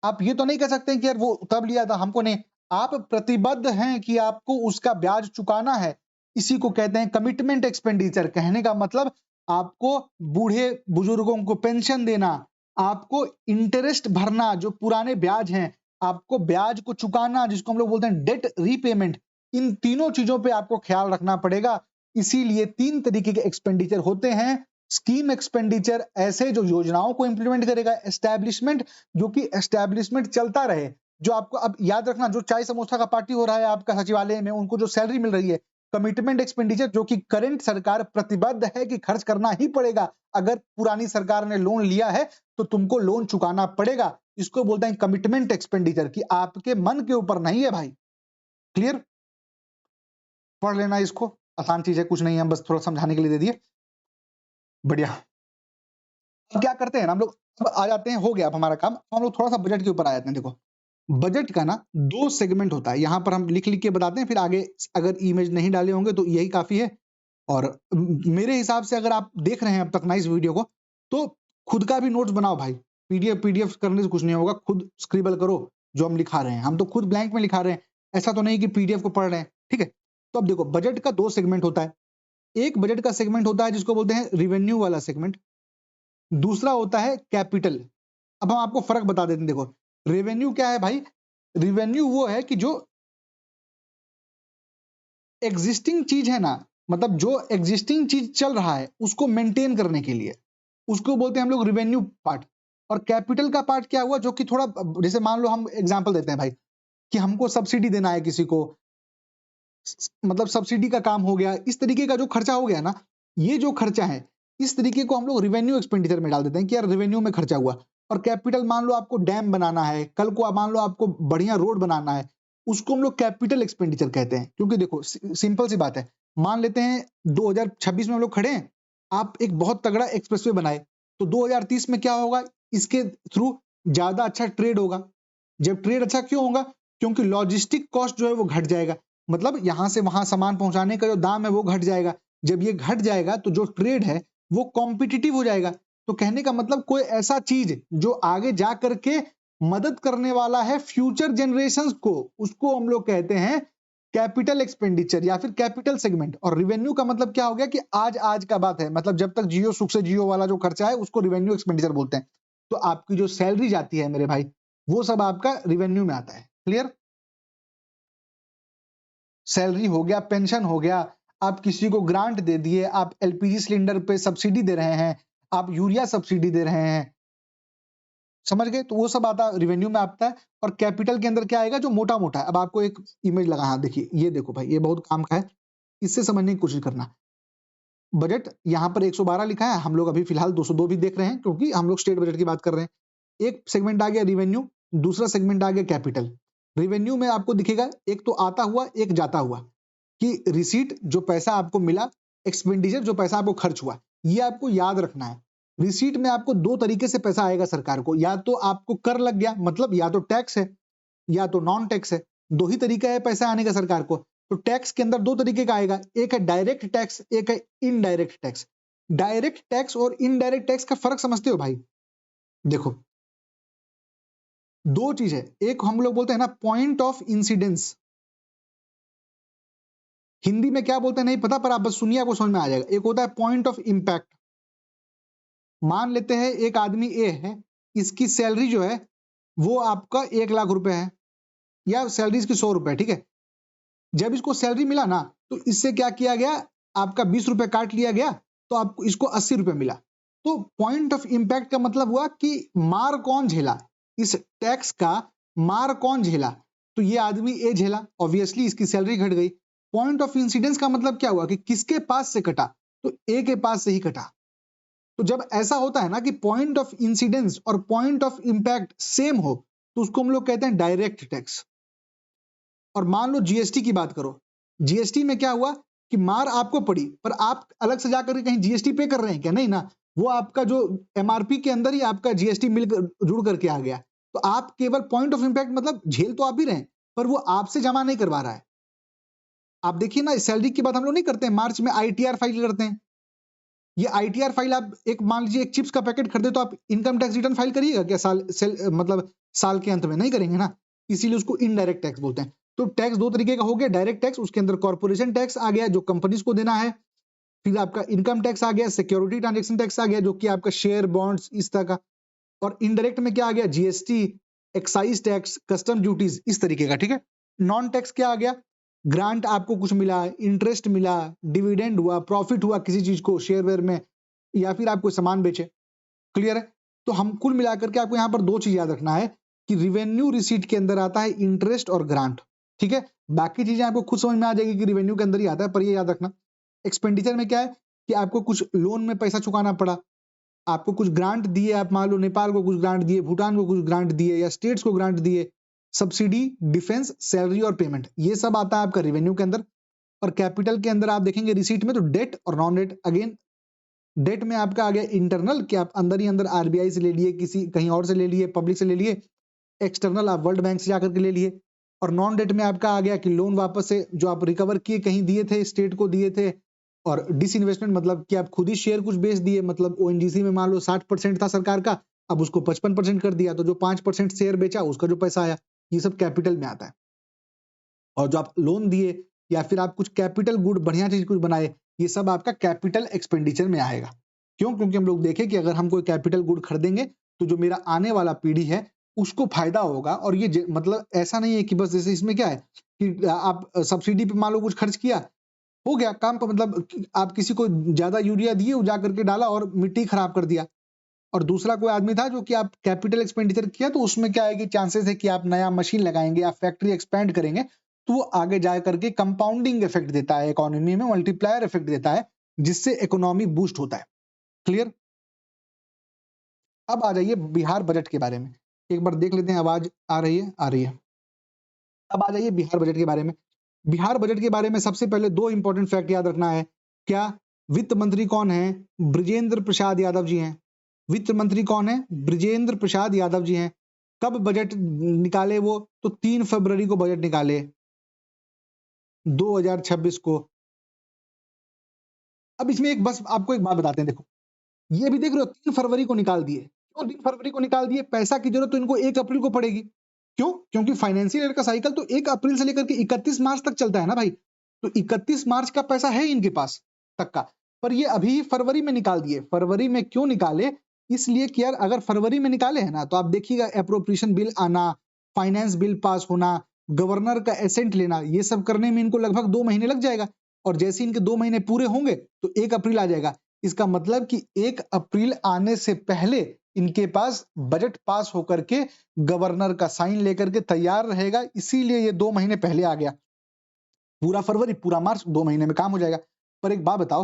आप ये तो नहीं कह सकते कि यार वो तब लिया था हमको नहीं। आप प्रतिबद्ध हैं कि आपको उसका ब्याज चुकाना है। इसी को कहते हैं कमिटमेंट एक्सपेंडिचर। कहने का मतलब आपको बूढ़े बुजुर्गों को पेंशन देना, आपको इंटरेस्ट भरना, जो पुराने ब्याज हैं, आपको ब्याज को चुकाना, जिसको हम लोग बोलते हैं डेट रीपेमेंट। इन तीनों चीजों पे आपको ख्याल रखना पड़ेगा। इसीलिए 3 तरीके के एक्सपेंडिचर होते हैं। स्कीम एक्सपेंडिचर ऐसे जो योजनाओं को इंप्लीमेंट करेगा, एस्टैब्लिशमेंट जो कि एस्टैब्लिशमेंट चलता रहे, जो आपको अब याद रखना, जो चाय समोसा का पार्टी हो रहा है आपका सचिवालय में, उनको जो सैलरी मिल रही है। कमिटमेंट एक्सपेंडिचर जो कि करंट सरकार प्रतिबद्ध है कि खर्च करना ही पड़ेगा। अगर पुरानी सरकार ने लोन लिया है तो तुमको लोन चुकाना पड़ेगा। इसको बोलते हैं कमिटमेंट एक्सपेंडिचर, कि आपके मन के ऊपर नहीं है भाई। क्लियर? पढ़ लेना इसको, आसान चीज है, कुछ नहीं है, हम बस थोड़ा समझाने के लिए दे दिए। बढ़िया। अब क्या करते हैं ना हम लोग, अब आ जाते हैं, हो गया अब हमारा काम, हम लोग थोड़ा सा बजट के ऊपर आ जाते हैं। देखो बजट का ना 2 सेगमेंट होता है, यहाँ पर हम लिख-लिख के बताते हैं, फिर आगे अगर इमेज नहीं डाले होंगे तो यही काफ़ी है। और मेरे हिसाब से अगर आप देख रहे हैं अब तक ना इस वीडियो को, तो खुद का भी नोट्स बनाओ भाई। पीडीएफ करने से कुछ नहीं होगा, खुद स्क्रिबल करो जो हम लिखा रहे हैं। हम तो खुद ब्लैंक में लिखा रहे हैं, ऐसा तो नहीं कि पीडीएफ को पढ़ रहे हैं, ठीक है? तो अब देखो बजट का 2 सेगमेंट होता है। एक बजट का सेगमेंट होता है जिसको बोलते हैं रेवेन्यू वाला सेगमेंट, दूसरा होता है कैपिटल। अब हम आपको फर्क बता देते हैं। देखो रेवेन्यू क्या है भाई? रेवेन्यू वो है कि जो एग्जिस्टिंग चीज है ना, मतलब जो एग्जिस्टिंग चीज चल रहा है उसको मेंटेन करने के लिए, उसको बोलते हैं हम लोग रेवेन्यू पार्ट। और कैपिटल का पार्ट क्या हुआ, जो कि थोड़ा, जैसे मान लो हम एग्जांपल देते हैं भाई कि हमको सब्सिडी देना है किसी को, मतलब सब्सिडी का काम हो गया, इस तरीके का जो खर्चा हो गया ना, ये जो खर्चा है इस तरीके को हम लोग रेवेन्यू एक्सपेंडिचर में डाल देते हैं कि यार रेवेन्यू में खर्चा हुआ। और कैपिटल, मान लो आपको डैम बनाना है, कल को मान लो आपको बढ़िया रोड बनाना है, उसको हम लोग कैपिटल एक्सपेंडिचर कहते हैं। क्योंकि देखो सिंपल सी बात है, मान लेते हैं 2026 में हम लोग खड़े हैं, आप एक बहुत तगड़ा एक्सप्रेसवे बनाए, तो 2030 में क्या होगा, इसके थ्रू ज्यादा अच्छा ट्रेड होगा। जब ट्रेड अच्छा क्यों होगा? क्योंकि लॉजिस्टिक कॉस्ट जो है वो घट जाएगा, मतलब यहां से वहां सामान पहुंचाने का जो दाम है वो घट जाएगा। जब ये घट जाएगा तो जो ट्रेड है वो कॉम्पिटिटिव हो जाएगा। तो कहने का मतलब कोई ऐसा चीज जो आगे जा करके मदद करने वाला है फ्यूचर जनरेशंस को, उसको हम लोग कहते हैं कैपिटल एक्सपेंडिचर या फिर कैपिटल सेगमेंट। और रिवेन्यू का मतलब क्या हो गया कि आज आज का बात है, मतलब जब तक जियो सुख से जियो वाला जो खर्चा है उसको रिवेन्यू एक्सपेंडिचर बोलते हैं। तो आपकी जो सैलरी जाती है मेरे भाई, वो सब आपका रिवेन्यू में आता है। क्लियर? सैलरी हो गया, पेंशन हो गया, आप किसी को ग्रांट दे दिए, आप एलपीजी सिलेंडर पे सब्सिडी दे रहे हैं, आप यूरिया सब्सिडी दे रहे हैं, समझ गए? तो वो सब आता रिवेन्यू में आता है। और कैपिटल के अंदर क्या आएगा, जो मोटा मोटा है। अब आपको एक इमेज लगा, हाँ देखिए, ये देखो भाई, ये बहुत काम का है, इससे समझने की कोशिश करना। बजट यहाँ पर 112 लिखा है, हम लोग अभी फिलहाल 202 भी देख रहे हैं क्योंकि हम लोग स्टेट बजट की बात कर रहे हैं। एक सेगमेंट आ गया रिवेन्यू, दूसरा सेगमेंट आ गया कैपिटल। रिवेन्यू में आपको दिखेगा एक तो आता हुआ, एक जाता हुआ, कि रिसीट जो पैसा आपको मिला, एक्सपेंडिचर जो पैसा आपको खर्च हुआ, ये आपको याद रखना है। रिसीट में आपको 2 तरीके से पैसा आएगा सरकार को, या तो आपको कर लग गया, मतलब या तो टैक्स है या तो नॉन टैक्स है, 2 ही तरीका है पैसा आने का सरकार को। तो टैक्स के अंदर 2 तरीके का आएगा, एक है डायरेक्ट टैक्स, एक है इनडायरेक्ट टैक्स। डायरेक्ट टैक्स और इनडायरेक्ट टैक्स का फर्क समझते हो भाई? देखो 2 चीज है, एक हम लोग बोलते हैं ना पॉइंट ऑफ इंसिडेंस, हिंदी में क्या बोलते हैं नहीं पता, पर आप बस सुनिए आपको समझ में आ जाएगा। एक होता है पॉइंट ऑफ इंपैक्ट। मान लेते हैं एक आदमी ए है, इसकी सैलरी जो है वो आपका 1 लाख रुपए है, या सैलरी इसकी 100 रुपए, ठीक है? जब इसको सैलरी मिला ना, तो इससे क्या किया गया, आपका 20 रुपए काट लिया गया, तो आपको इसको 80 रुपए मिला। तो पॉइंट ऑफ इंपैक्ट का मतलब हुआ कि मार कौन झेला, इस टैक्स का मार कौन झेला? तो ये आदमी ए झेला, ऑब्वियसली इसकी सैलरी घट गई। पॉइंट ऑफ इंसिडेंस का मतलब क्या हुआ कि किसके पास से कटा, तो ए के पास से ही कटा। तो जब ऐसा होता है ना कि पॉइंट ऑफ इंसिडेंस और पॉइंट ऑफ इंपैक्ट सेम हो, तो उसको हम लोग कहते हैं डायरेक्ट टैक्स। और मान लो जीएसटी की बात करो, जीएसटी में क्या हुआ कि मार आपको पड़ी, पर आप अलग से जाकर कहीं जीएसटी पे कर रहे हैं क्या? नहीं ना, वो आपका जो एमआरपी के अंदर ही आपका जीएसटी मिलकर जुड़ करके आ गया। तो आप केवल पॉइंट ऑफ इंपैक्ट मतलब झेल तो आप भी रहे हैं, पर वो आपसे जमा नहीं करवा रहा है। आप देखिए ना, सैलरी की बात हम लोग नहीं करते हैं, मार्च में आईटीआर फाइल करते हैं। ये आईटीआर फाइल, आप एक मान लीजिए एक चिप्स का पैकेट खरीदे, तो आप इनकम टैक्स रिटर्न फाइल करिएगा क्या मतलब साल के अंत में? नहीं करेंगे ना, इसीलिए उसको इनडायरेक्ट टैक्स बोलते हैं। तो टैक्स 2 तरीके का हो गया, डायरेक्ट टैक्स, उसके अंदर कॉर्पोरेशन टैक्स आ गया जो कंपनीज को देना है, फिर आपका इनकम टैक्स आ गया, सिक्योरिटी ट्रांजेक्शन टैक्स आ गया जो कि आपका शेयर बॉन्ड्स इस तरह का, और इनडायरेक्ट में क्या आ गया, GST, excise tax, custom duties, इस तरीके का, ठीक है? नॉन टैक्स क्या आ गया, ग्रांट आपको कुछ मिला, इंटरेस्ट मिला, डिविडेंड हुआ, प्रॉफिट हुआ किसी चीज को शेयर वेयर में, या फिर आप कोई सामान बेचे। क्लियर है? तो हम कुल मिलाकर के आपको यहाँ पर 2 चीज याद रखना है कि रिवेन्यू रिसीट के अंदर आता है इंटरेस्ट और ग्रांट, ठीक है? बाकी चीजें आपको खुद समझ में आ जाएगी कि रिवेन्यू के अंदर ही आता है, पर ये याद रखना। एक्सपेंडिचर में क्या है कि आपको कुछ लोन में पैसा चुकाना पड़ा, आपको कुछ ग्रांट दिए, आप मान लो नेपाल को कुछ ग्रांट दिए, भूटान को कुछ ग्रांट दिए या स्टेट्स को ग्रांट दिए, सब्सिडी, डिफेंस, सैलरी और पेमेंट, ये सब आता है आपका रेवेन्यू के अंदर। और कैपिटल के अंदर आप देखेंगे रिसीट में तो डेट और नॉन डेट। अगेन डेट में आपका आ गया इंटरनल कि आप अंदर ही अंदर आरबीआई से ले लिए, किसी कहीं और से ले लिए, पब्लिक से ले लिए। एक्सटर्नल आप वर्ल्ड बैंक से जाकर के ले लिए। और नॉन डेट में आपका आ गया कि लोन वापस से जो आप रिकवर किए, कहीं दिए थे, स्टेट को दिए थे। और डिसइन्वेस्टमेंट मतलब कि आप खुद ही शेयर कुछ बेच दिए, मतलब ओएनजीसी में मान लो 60% था सरकार का, अब उसको 55% कर दिया, तो जो 5% शेयर बेचा उसका जो पैसा आया, ये सब कैपिटल में आता है। और जो आप लोन दिए या फिर आप कुछ कैपिटल गुड बढ़िया चीज कुछ बनाए, ये सब आपका कैपिटल एक्सपेंडिचर में आएगा। क्यों? क्योंकि हम लोग देखें कि अगर हम कोई कैपिटल गुड खरीदेंगे तो जो मेरा आने वाला पीढ़ी है उसको फायदा होगा। और ये मतलब ऐसा नहीं है कि बस जैसे इसमें क्या है कि आप सब्सिडी पे मान लो कुछ खर्च किया, हो गया काम का, मतलब आप किसी को ज्यादा यूरिया दिए, वो जा करके डाला और मिट्टी खराब कर दिया। और दूसरा कोई आदमी था जो कि आप कैपिटल एक्सपेंडिचर किया, तो उसमें क्या है कि चांसेस है कि आप नया मशीन लगाएंगे, आप फैक्ट्री एक्सपेंड करेंगे, तो वो आगे जा करके कंपाउंडिंग इफेक्ट देता है इकोनॉमी में, मल्टीप्लायर इफेक्ट देता है, जिससे इकोनॉमी बूस्ट होता है। क्लियर? अब आ जाइए बिहार बजट के बारे में, एक बार देख लेते हैं। आवाज आ रही है? आ रही है। अब आ जाइए बिहार बजट के बारे में। बिहार बजट के बारे में सबसे पहले दो इंपॉर्टेंट फैक्ट याद रखना है। क्या? वित्त मंत्री कौन है? ब्रिजेंद्र प्रसाद यादव जी हैं। वित्त मंत्री कौन है? ब्रिजेंद्र प्रसाद यादव जी हैं। कब बजट निकाले वो? तो 3 फरवरी को बजट निकाले 2026 को। अब इसमें एक बस आपको एक बात बताते हैं, देखो ये भी देख रहे हो 3 फरवरी को निकाल दिए। क्यों 3 फरवरी को निकाल दिए? पैसा की जरूरत तो इनको 1 अप्रैल को पड़ेगी। क्यों? क्योंकि फाइनेंशियल ईयर का साइकिल तो 1 अप्रैल से लेकर के 31 मार्च तक चलता है ना भाई। तो 31 मार्च का पैसा है इनके पास तक का, पर ये अभी फरवरी में निकाल दिए। फरवरी में क्यों निकाले? इसलिए कि यार अगर फरवरी में निकाले हैं ना, तो आप देखिएगा एप्रोप्रिएशन बिल आना, फाइनेंस बिल पास होना, गवर्नर का एसेंट लेना, ये सब करने में इनको लगभग 2 महीने लग जाएगा। और जैसे इनके 2 महीने पूरे होंगे तो 1 अप्रैल आ जाएगा। इसका मतलब कि 1 अप्रैल आने से पहले इनके पास बजट पास होकर के गवर्नर का साइन लेकर के तैयार रहेगा, इसीलिए ये 2 महीने पहले आ गया। पूरा फरवरी, पूरा मार्च, 2 महीने में काम हो जाएगा। पर एक बात बताओ,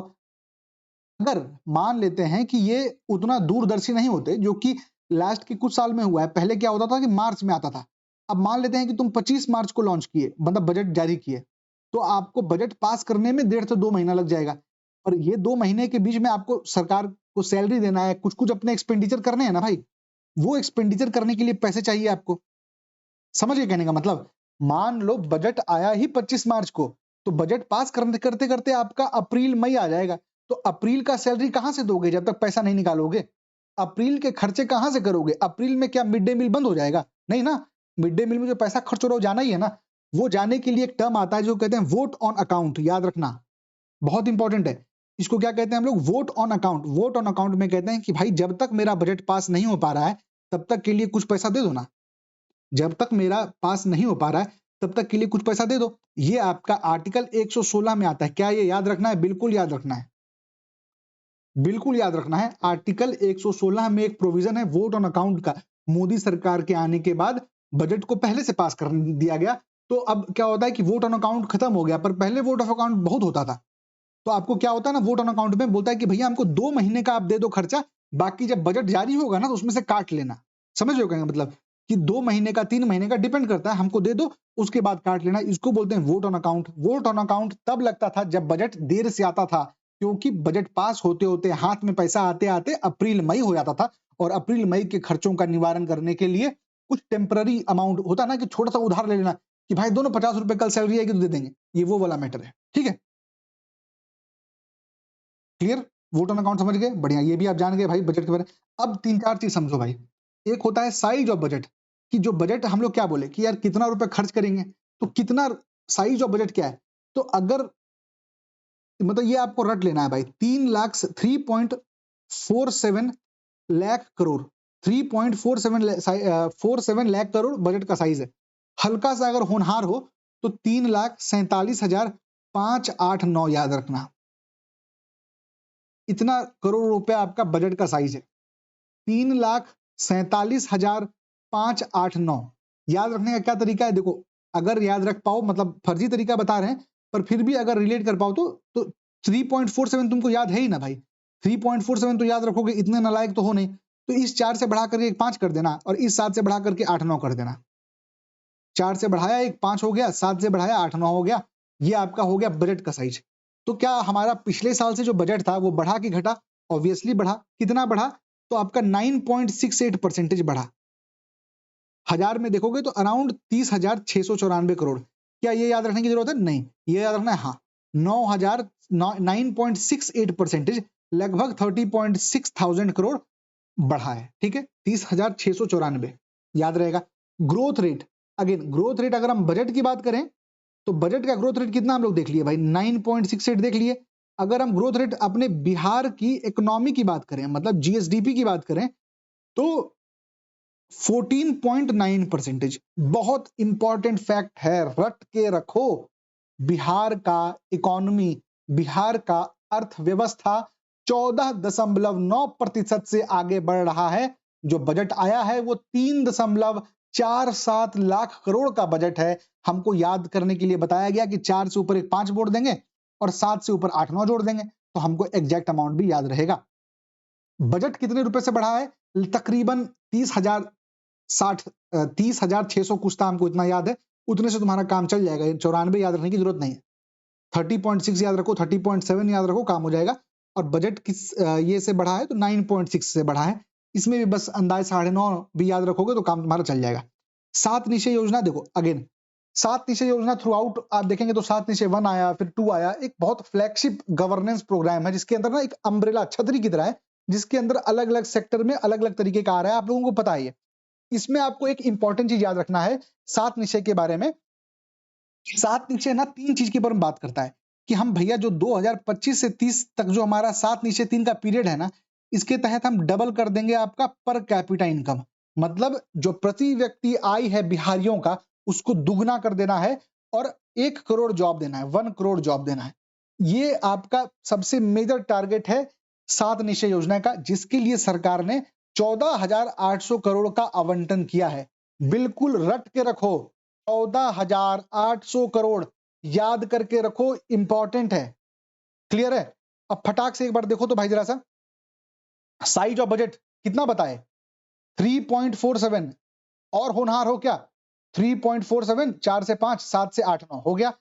अगर मान लेते हैं कि ये उतना दूरदर्शी नहीं होते जो कि लास्ट के कुछ साल में हुआ है। पहले क्या होता था कि मार्च में आता था। अब मान लेते हैं कि तुम 25 मार्च को लॉन्च किए, मतलब बजट जारी किए, तो आपको बजट पास करने में 1.5 से 2 महीना लग जाएगा। और ये 2 महीने के बीच में आपको सरकार को सैलरी देना है, कुछ-कुछ अपने एक्सपेंडिचर करने हैं ना भाई। वो एक्सपेंडिचर करने के लिए पैसे चाहिए आपको। समझ गए कहने का मतलब? मान लो बजट आया ही 25 मार्च को, तो बजट पास करते करते करते आपका अप्रैल मई आ जाएगा। तो अप्रैल का सैलरी कहां से दोगे जब तक पैसा नहीं निकालोगे? अप्रैल के खर्चे कहां से करोगे? अप्रैल में क्या मिड डे मील बंद हो जाएगा? नहीं ना। मिड डे मील में जो पैसा खर्च हो रहा है वो जाना ही है ना। वो जाने के लिए एक टर्म आता है जो कहते हैं वोट ऑन अकाउंट, याद रखना, बहुत इंपॉर्टेंट है। इसको क्या कहते हैं हम लोग? Vote on account. Vote on account में कहते हैं कि भाई जब तक मेरा बजट पास नहीं हो पा रहा है तब तक के लिए कुछ पैसा दे दो ना। जब तक मेरा पास नहीं हो पा रहा है तब तक के लिए कुछ पैसा दे दो। ये आपका आर्टिकल 116 में आता है। क्या ये याद रखना है? बिल्कुल याद रखना है, बिल्कुल याद रखना है। आर्टिकल 116 में एक प्रोविजन है वोट ऑन अकाउंट का। मोदी सरकार के आने के बाद बजट को पहले से पास कर दिया गया, तो अब क्या होता है कि वोट ऑन अकाउंट खत्म हो गया, पर पहले वोट ऑफ अकाउंट बहुत होता था। तो आपको क्या होता है ना, वोट ऑन अकाउंट में बोलता है कि भैया हमको 2 महीने का आप दे दो खर्चा, बाकी जब बजट जारी होगा ना तो उसमें से काट लेना। समझ रहे हो कहने का मतलब? कि 2 महीने का 3 महीने का डिपेंड करता है, हमको दे दो उसके बाद काट लेना। इसको बोलते हैं vote on account. Vote on account तब लगता था जब बजट देर से आता था, क्योंकि बजट पास होते होते हाथ में पैसा आते आते अप्रैल मई हो जाता था। और अप्रैल मई के खर्चों का निवारण करने के लिए कुछ टेम्पररी अमाउंट होता ना, कि छोटा सा उधार ले लेना कि भाई दोनों 50 रुपए कल सैलरी आएगी तो दे देंगे, ये वो वाला मैटर है। ठीक है, क्लियर? वोट ऑन अकाउंट समझ गए? बढ़िया, ये भी आप जान गए भाई बजट के बारे में। अब 3-4 चीज समझो भाई। एक होता है साइज ऑफ बजट, कि जो बजट हम लोग क्या बोले कि यार कितना रुपए खर्च करेंगे, तो कितना साइज ऑफ बजट क्या है। तो अगर मतलब ये आपको रट लेना है भाई, 3.47 लाख करोड़, 3.47 लाख करोड़ बजट का साइज है। हल्का सा अगर होनहार हो तो 3,47,589 याद रखना, इतना करोड़ रुपए आपका बजट का साइज है। 3,47,589 याद रखने का क्या तरीका है? देखो, अगर याद रख पाओ, मतलब फर्जी तरीका बता रहे हैं, पर फिर भी अगर रिलेट कर पाओ तो 3.47 तुमको याद है ही ना भाई। 3.47 तो याद रखोगे, इतने नालायक तो हो नहीं, तो इस 4 से बढ़ा करके 5 कर देना और इस 7 से बढ़ा करके 8-9 कर देना। 4 से बढ़ाया 1 5 हो गया, 7 से बढ़ाया 8-9 हो गया। ये आपका हो गया बजट का साइज। तो क्या हमारा पिछले साल से जो बजट था वो बढ़ा कि घटा? ऑब्वियसली बढ़ा। कितना बढ़ा? तो आपका 9.68% बढ़ा। हजार में देखोगे तो अराउंड 30,694 करोड़। क्या ये याद रखने की जरूरत है? नहीं। ये याद रखना है, हाँ, 9.68% लगभग 30.6 करोड़ बढ़ा है। ठीक है, 30,694 याद रहेगा। Growth rate, again growth rate अगर हम बजट की बात करें तो बजट का ग्रोथ रेट कितना हम लोग देख लिए भाई, 9.68 देख लिए। अगर हम ग्रोथ रेट अपने बिहार की इकोनॉमी की बात करें, मतलब जीएसडीपी की बात करें, तो 14.9%। बहुत इंपॉर्टेंट फैक्ट है, रट के रखो। बिहार का इकोनॉमी, बिहार का अर्थव्यवस्था 14.9% से आगे बढ़ रहा है। जो बजट आया है वो 3.47 लाख करोड़ का बजट है। हमको याद करने के लिए बताया गया कि 4 से ऊपर एक 5 जोड़ देंगे और 7 से ऊपर 8-9 जोड़ देंगे तो हमको एग्जैक्ट अमाउंट भी याद रहेगा। बजट कितने रुपए से बढ़ा है? तकरीबन 30,600 कुछ था, हमको इतना याद है। उतने से तुम्हारा काम चल जाएगा, 94 याद रखने की जरूरत नहीं है। 30.6 याद रखो, 30.7 याद रखो, काम हो जाएगा। और बजट किस ये से बढ़ा है तो 9.6 से बढ़ा है। इसमें भी बस अंदाज 9.5 भी याद रखोगे तो काम तुम्हारा चल जाएगा। 7 निश्चय योजना देखो, अगेन 7 निश्चय योजना थ्रू आउट आप देखेंगे तो 7 निश्चय 1 आया, फिर 2 आया। एक बहुत फ्लैगशिप गवर्नेंस प्रोग्राम है जिसके अंदर ना एक अम्ब्रेला छतरी की तरह है, जिसके अंदर अलग अलग सेक्टर में अलग अलग तरीके का आ रहा है, आप लोगों को पता ही है। इसमें आपको एक इंपॉर्टेंट चीज याद रखना है 7 निश्चय के बारे में। 7 निश्चय ना 3 चीज के बारे में बात करता है कि हम भैया जो 2025 से 30 तक जो हमारा 7 निश्चय 3 का पीरियड है ना, इसके तहत हम डबल कर देंगे आपका पर कैपिटा इनकम। मतलब जो प्रति व्यक्ति आय है बिहारियों का, उसको दुगना कर देना है और 1 करोड़ जॉब देना है, 1 करोड़ जॉब देना है। ये आपका सबसे मेजर टारगेट है 7 निश्चय योजना का, जिसके लिए सरकार ने 14,800 करोड़ का आवंटन किया है। बिल्कुल रट के रखो, 14,800 करोड़ याद करके रखो, इंपॉर्टेंट है। क्लियर है? अब फटाक से एक बार देखो तो भाई जरा सा, साइज ऑफ बजट कितना बताए? 3.47। और होनहार हो क्या? 3.47, 4 से 5, 7 से 8, 9 हो गया।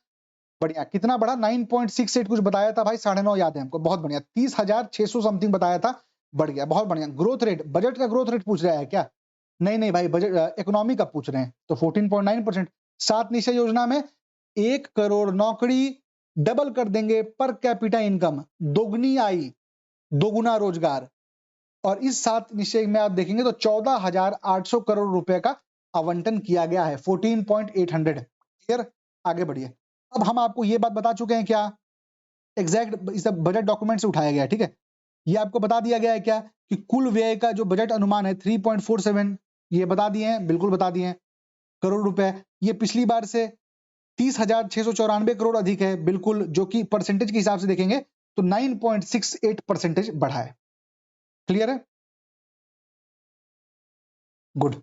बढ़िया। कितना बढ़ा? 9.68 कुछ बताया था भाई, 9.5 याद है हमको। बहुत बढ़िया। 30,600 समथिंग बताया था, बढ़ गया। बहुत बढ़िया। ग्रोथ रेट, बजट का ग्रोथ रेट पूछ रहा है क्या? नहीं नहीं भाई, बजट इकोनॉमी का पूछ रहे हैं, तो 14.9%। 7 निश्चय योजना में 1 करोड़ नौकरी, डबल कर देंगे पर कैपिटा इनकम, दोगुनी आय, दोगुना रोजगार। और इस 7 निश्चय में आप देखेंगे तो 14,800 करोड़ रुपए का आवंटन किया गया है, 14.800। क्लियर? आगे बढ़िए। अब हम आपको ये बात बता चुके हैं क्या, एग्जैक्ट इस बजट डॉक्यूमेंट से उठाया गया है, ठीक है। ये आपको बता दिया गया है क्या कि कुल व्यय का जो बजट अनुमान है 3.47, ये बता दिए हैं, बिल्कुल बता दिए हैं, करोड़ रुपए। ये पिछली बार से 30,694 करोड़ अधिक है, बिल्कुल, जो कि परसेंटेज के हिसाब से देखेंगे तो 9.68% बढ़ा है। क्लियर है? गुड,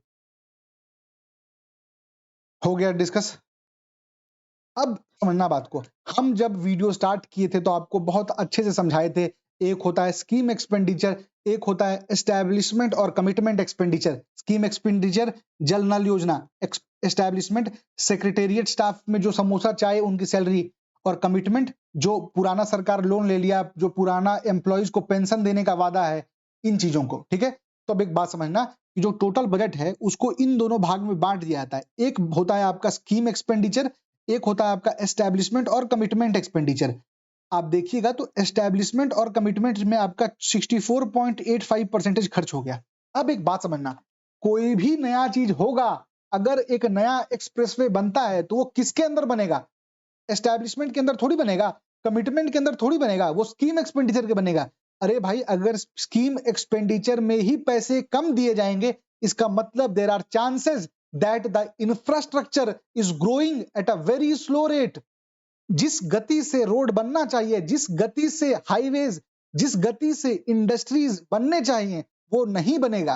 हो गया डिस्कस। अब समझना बात को, हम जब वीडियो स्टार्ट किए थे तो आपको बहुत अच्छे से समझाए थे, एक होता है स्कीम एक्सपेंडिचर, एक होता है एस्टैब्लिशमेंट और कमिटमेंट एक्सपेंडिचर। स्कीम एक्सपेंडिचर जल नल योजना, एस्टैब्लिशमेंट सेक्रेटेरिएट स्टाफ में जो समोसा चाय उनकी सैलरी, और कमिटमेंट जो पुराना सरकार लोन ले लिया, जो पुराना एम्प्लॉइज को पेंशन देने का वादा है, इन चीजों को। ठीक है, तो अब एक बात समझना कि जो टोटल बजट है उसको इन दोनों भाग में बांट दिया जाता है। एक होता है आपका स्कीम एक्सपेंडिचर, एक होता है आपका एस्टैब्लिशमेंट और कमिटमेंट एक्सपेंडिचर। आप देखिएगा तो एस्टैब्लिशमेंट और कमिटमेंट में आपका 64.85% खर्च हो गया। अब एक बात समझना, कोई भी नया चीज होगा, अगर एक नया एक्सप्रेसवे बनता है तो वो किसके अंदर बनेगा? एस्टैब्लिशमेंट के अंदर थोड़ी बनेगा, कमिटमेंट के अंदर थोड़ी बनेगा, वो स्कीम एक्सपेंडिचर के बनेगा। अरे भाई, अगर स्कीम एक्सपेंडिचर में ही पैसे कम दिए जाएंगे, इसका मतलब there are chances that the infrastructure is growing at a very slow rate. जिस गति से रोड बनना चाहिए, जिस गति से हाईवेज, जिस गति से इंडस्ट्रीज बनने चाहिए, वो नहीं बनेगा।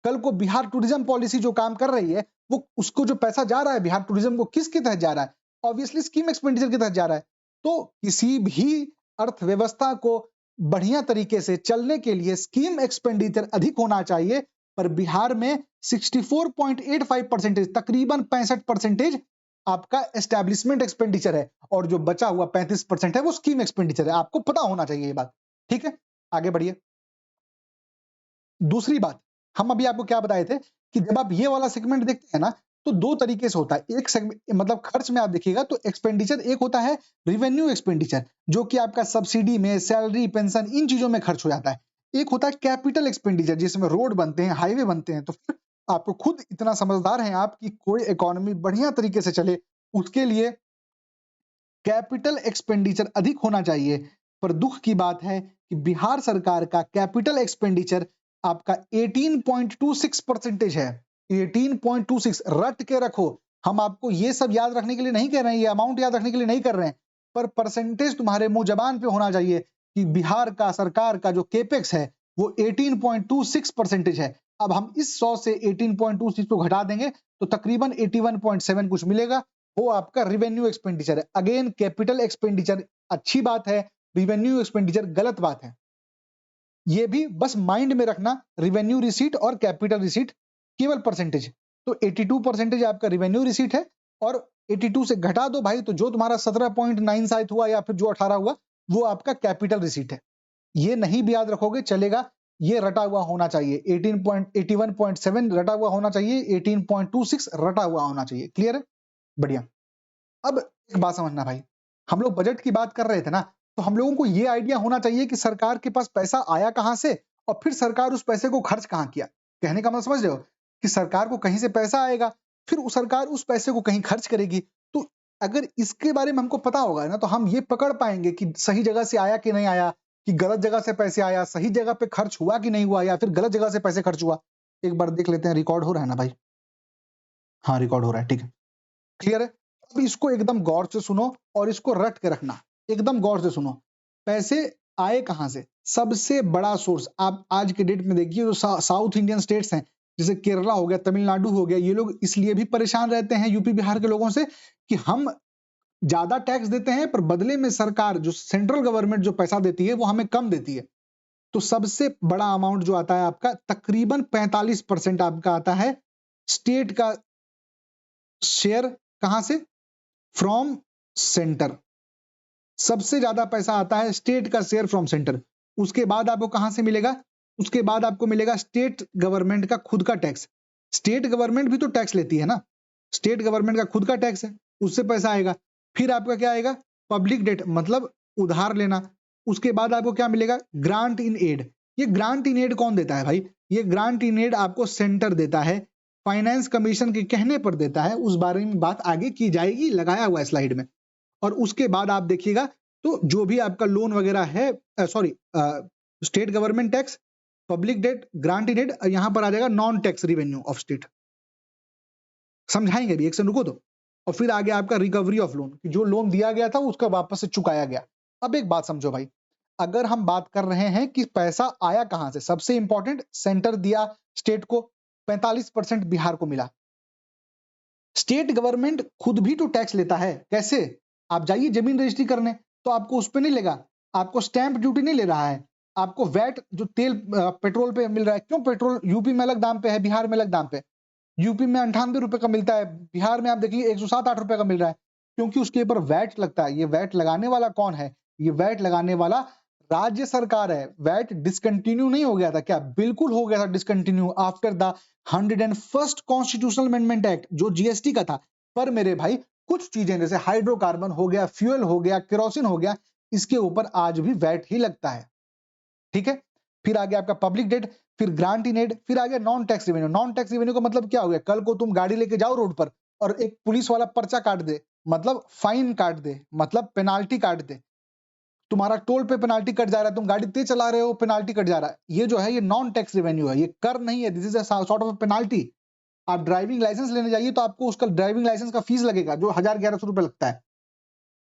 कल को बिहार टूरिज्म पॉलिसी जो काम कर रही है, वो उसको जो पैसा जा रहा है बिहार टूरिज्म को, किसके तहत जा रहा है? ऑब्वियसली स्कीम एक्सपेंडिचर के तहत जा रहा है। तो किसी भी अर्थव्यवस्था को बढ़िया तरीके से चलने के लिए स्कीम एक्सपेंडिचर अधिक होना चाहिए, पर बिहार में 64.85% तकरीबन 65% आपका एस्टैब्लिशमेंट एक्सपेंडिचर है और जो बचा हुआ 35% है वो स्कीम एक्सपेंडिचर है। आपको पता होना चाहिए ये बात, ठीक है? आगे बढ़िए। दूसरी बात, हम अभी आपको क्या बताए थे कि जब आप ये वाला सेगमेंट देखते हैं ना, तो दो तरीके से होता है। एक सेगमेंट मतलब खर्च में आप देखिएगा तो एक्सपेंडिचर एक होता है रेवेन्यू एक्सपेंडिचर, जो कि आपका सब्सिडी में, सैलरी, पेंशन इन चीजों में खर्च हो जाता है। एक होता है कैपिटल एक्सपेंडिचर, जिसमें रोड बनते हैं, हाईवे बनते हैं। तो फिर आपको खुद इतना समझदार हैं आप कि कोई इकोनॉमी बढ़िया तरीके से चले, उसके लिए कैपिटल एक्सपेंडिचर अधिक होना चाहिए। पर दुख की बात है कि बिहार सरकार का कैपिटल एक्सपेंडिचर आपका 18.26% है। 18.26 रट के रखो। हम आपको ये सब याद रखने के लिए नहीं कह रहे हैं, ये अमाउंट याद रखने के लिए नहीं कर रहे हैं, पर परसेंटेज तुम्हारे मुंह जबान पे होना चाहिए कि बिहार का सरकार का जो केपेक्स है वो 18.26% है। अब हम इस 100 से 18.26 को घटा देंगे तो तकरीबन 81.7 कुछ मिलेगा, वो आपका रिवेन्यू एक्सपेंडिचर है। अगेन कैपिटल एक्सपेंडिचर अच्छी बात है, रिवेन्यू एक्सपेंडिचर गलत बात है। ये भी बस माइंड में रखना, रिवेन्यू रिसीट और कैपिटल रिसीट केवल परसेंटेज। तो 82% आपका रिवेन्यू रिसीट है और 82 से घटा दो भाई, तो जो तुम्हारा 17.9 शायद हुआ या फिर जो 18 हुआ वो आपका कैपिटल रिसीट है। ये नहीं भी याद रखोगे चलेगा, ये रटा हुआ होना चाहिए। 81.7 रटा हुआ होना चाहिए, 18.26 रटा हुआ होना चाहिए। क्लियर है? बढ़िया। अब एक बात समझना भाई, हम लोग बजट की बात कर रहे थे ना, तो हम लोगों को ये आइडिया होना चाहिए कि सरकार के पास पैसा आया कहां से और फिर सरकार उस पैसे को खर्च कहां किया। कहने का मतलब समझ रहे हो कि सरकार को कहीं से पैसा आएगा, फिर सरकार उस पैसे को कहीं खर्च करेगी। तो अगर इसके बारे में हमको पता होगा ना, तो हम ये पकड़ पाएंगे कि सही जगह से आया कि नहीं आया, कि गलत जगह से पैसे आया, सही जगह पे खर्च हुआ कि नहीं हुआ, या फिर गलत जगह से पैसे खर्च हुआ। एक बार देख लेते हैं, रिकॉर्ड हो रहा है ना भाई? हाँ, रिकॉर्ड हो रहा है, ठीक है। क्लियर है? अब इसको एकदम गौर से सुनो और इसको रट के रखना, एकदम गौर से सुनो। पैसे आए कहां से? सबसे बड़ा सोर्स आप आज के डेट में देखिए, जो साउथ इंडियन स्टेट्स हैं, जैसे केरला हो गया, तमिलनाडु हो गया, ये लोग इसलिए भी परेशान रहते हैं यूपी बिहार के लोगों से कि हम ज्यादा टैक्स देते हैं, पर बदले में सरकार जो सेंट्रल गवर्नमेंट जो पैसा देती है वो हमें कम देती है। तो सबसे बड़ा अमाउंट जो आता है आपका तकरीबन 45% आपका आता है स्टेट का शेयर। कहां से? From centre. सबसे ज्यादा पैसा आता है स्टेट का शेयर फ्रॉम सेंटर। उसके बाद आपको कहां से मिलेगा? उसके बाद आपको मिलेगा स्टेट गवर्नमेंट का खुद का टैक्स। स्टेट गवर्नमेंट भी तो टैक्स लेती है ना, स्टेट गवर्नमेंट का खुद का टैक्स है, उससे पैसा आएगा। फिर आपका क्या आएगा? पब्लिक डेट, मतलब उधार लेना। उसके बाद आपको क्या मिलेगा? Grant in aid. ये ग्रांट इन एड कौन देता है भाई? ये ग्रांट इन एड आपको सेंटर देता है, फाइनेंस कमीशन के कहने पर देता है। उस बारे में बात आगे की जाएगी, लगाया हुआ है स्लाइड में। और उसके बाद आप देखिएगा तो जो भी आपका लोन वगैरह है, sorry, state government tax, public debt, grant in aid, यहां पर आ जाएगा non tax revenue of state. समझाएंगे भी, एक से रुको तो। और फिर आ गया आपका रिकवरी ऑफ लोन, जो लोन दिया गया था उसका वापस से चुकाया गया। अब एक बात समझो भाई, अगर हम बात कर रहे हैं कि पैसा आया कहां से, सबसे इंपॉर्टेंट, सेंटर दिया स्टेट को, 45% बिहार को मिला। स्टेट गवर्नमेंट खुद भी तो टैक्स लेता है। कैसे? आप जाइए जमीन रजिस्ट्री करने, तो आपको उस पे नहीं लेगा, आपको स्टैंप ड्यूटी नहीं ले रहा है, आपको वैट जो तेल पेट्रोल पे मिल रहा है। क्यों? पेट्रोल यूपी में अलग दाम पे है, बिहार में अलग दाम पे। यूपी में 98 रुपए का मिलता है, बिहार में आप देखिए 107-8 रुपए का मिल रहा है, क्योंकि उसके ऊपर वैट लगता है। ये वैट लगाने वाला कौन है? ये वैट लगाने वाला राज्य सरकार है। वैट डिसकंटिन्यू नहीं हो गया था क्या? बिल्कुल हो गया था discontinue after the 101st constitutional amendment act, जो जीएसटी का था। पर मेरे भाई कुछ चीजें जैसे हाइड्रोकार्बन हो गया, फ्यूल हो गया, केरोसिन हो गया, इसके ऊपर आज भी वैट ही लगता है। ठीक है? फिर आ गया आपका पब्लिक डेट, फिर ग्रांट इन एड, फिर आ गया non tax revenue. Non tax revenue का मतलब क्या हो गया? कल को तुम गाड़ी लेके जाओ रोड पर और एक पुलिस वाला पर्चा काट दे, मतलब फाइन काट दे, मतलब पेनाल्टी काट दे। तुम्हारा टोल पे पेनाल्टी कट जा रहा है, तुम गाड़ी तेज चला रहे हो, पेनाल्टी कट जा रहा है। ये जो है ये नॉन टैक्स रेवेन्यू है, ये कर नहीं है, this is a sort of penalty. आप ड्राइविंग लाइसेंस लेने जाइए तो आपको उसका ड्राइविंग लाइसेंस का फीस लगेगा, जो 1000-1100 रुपए लगता है।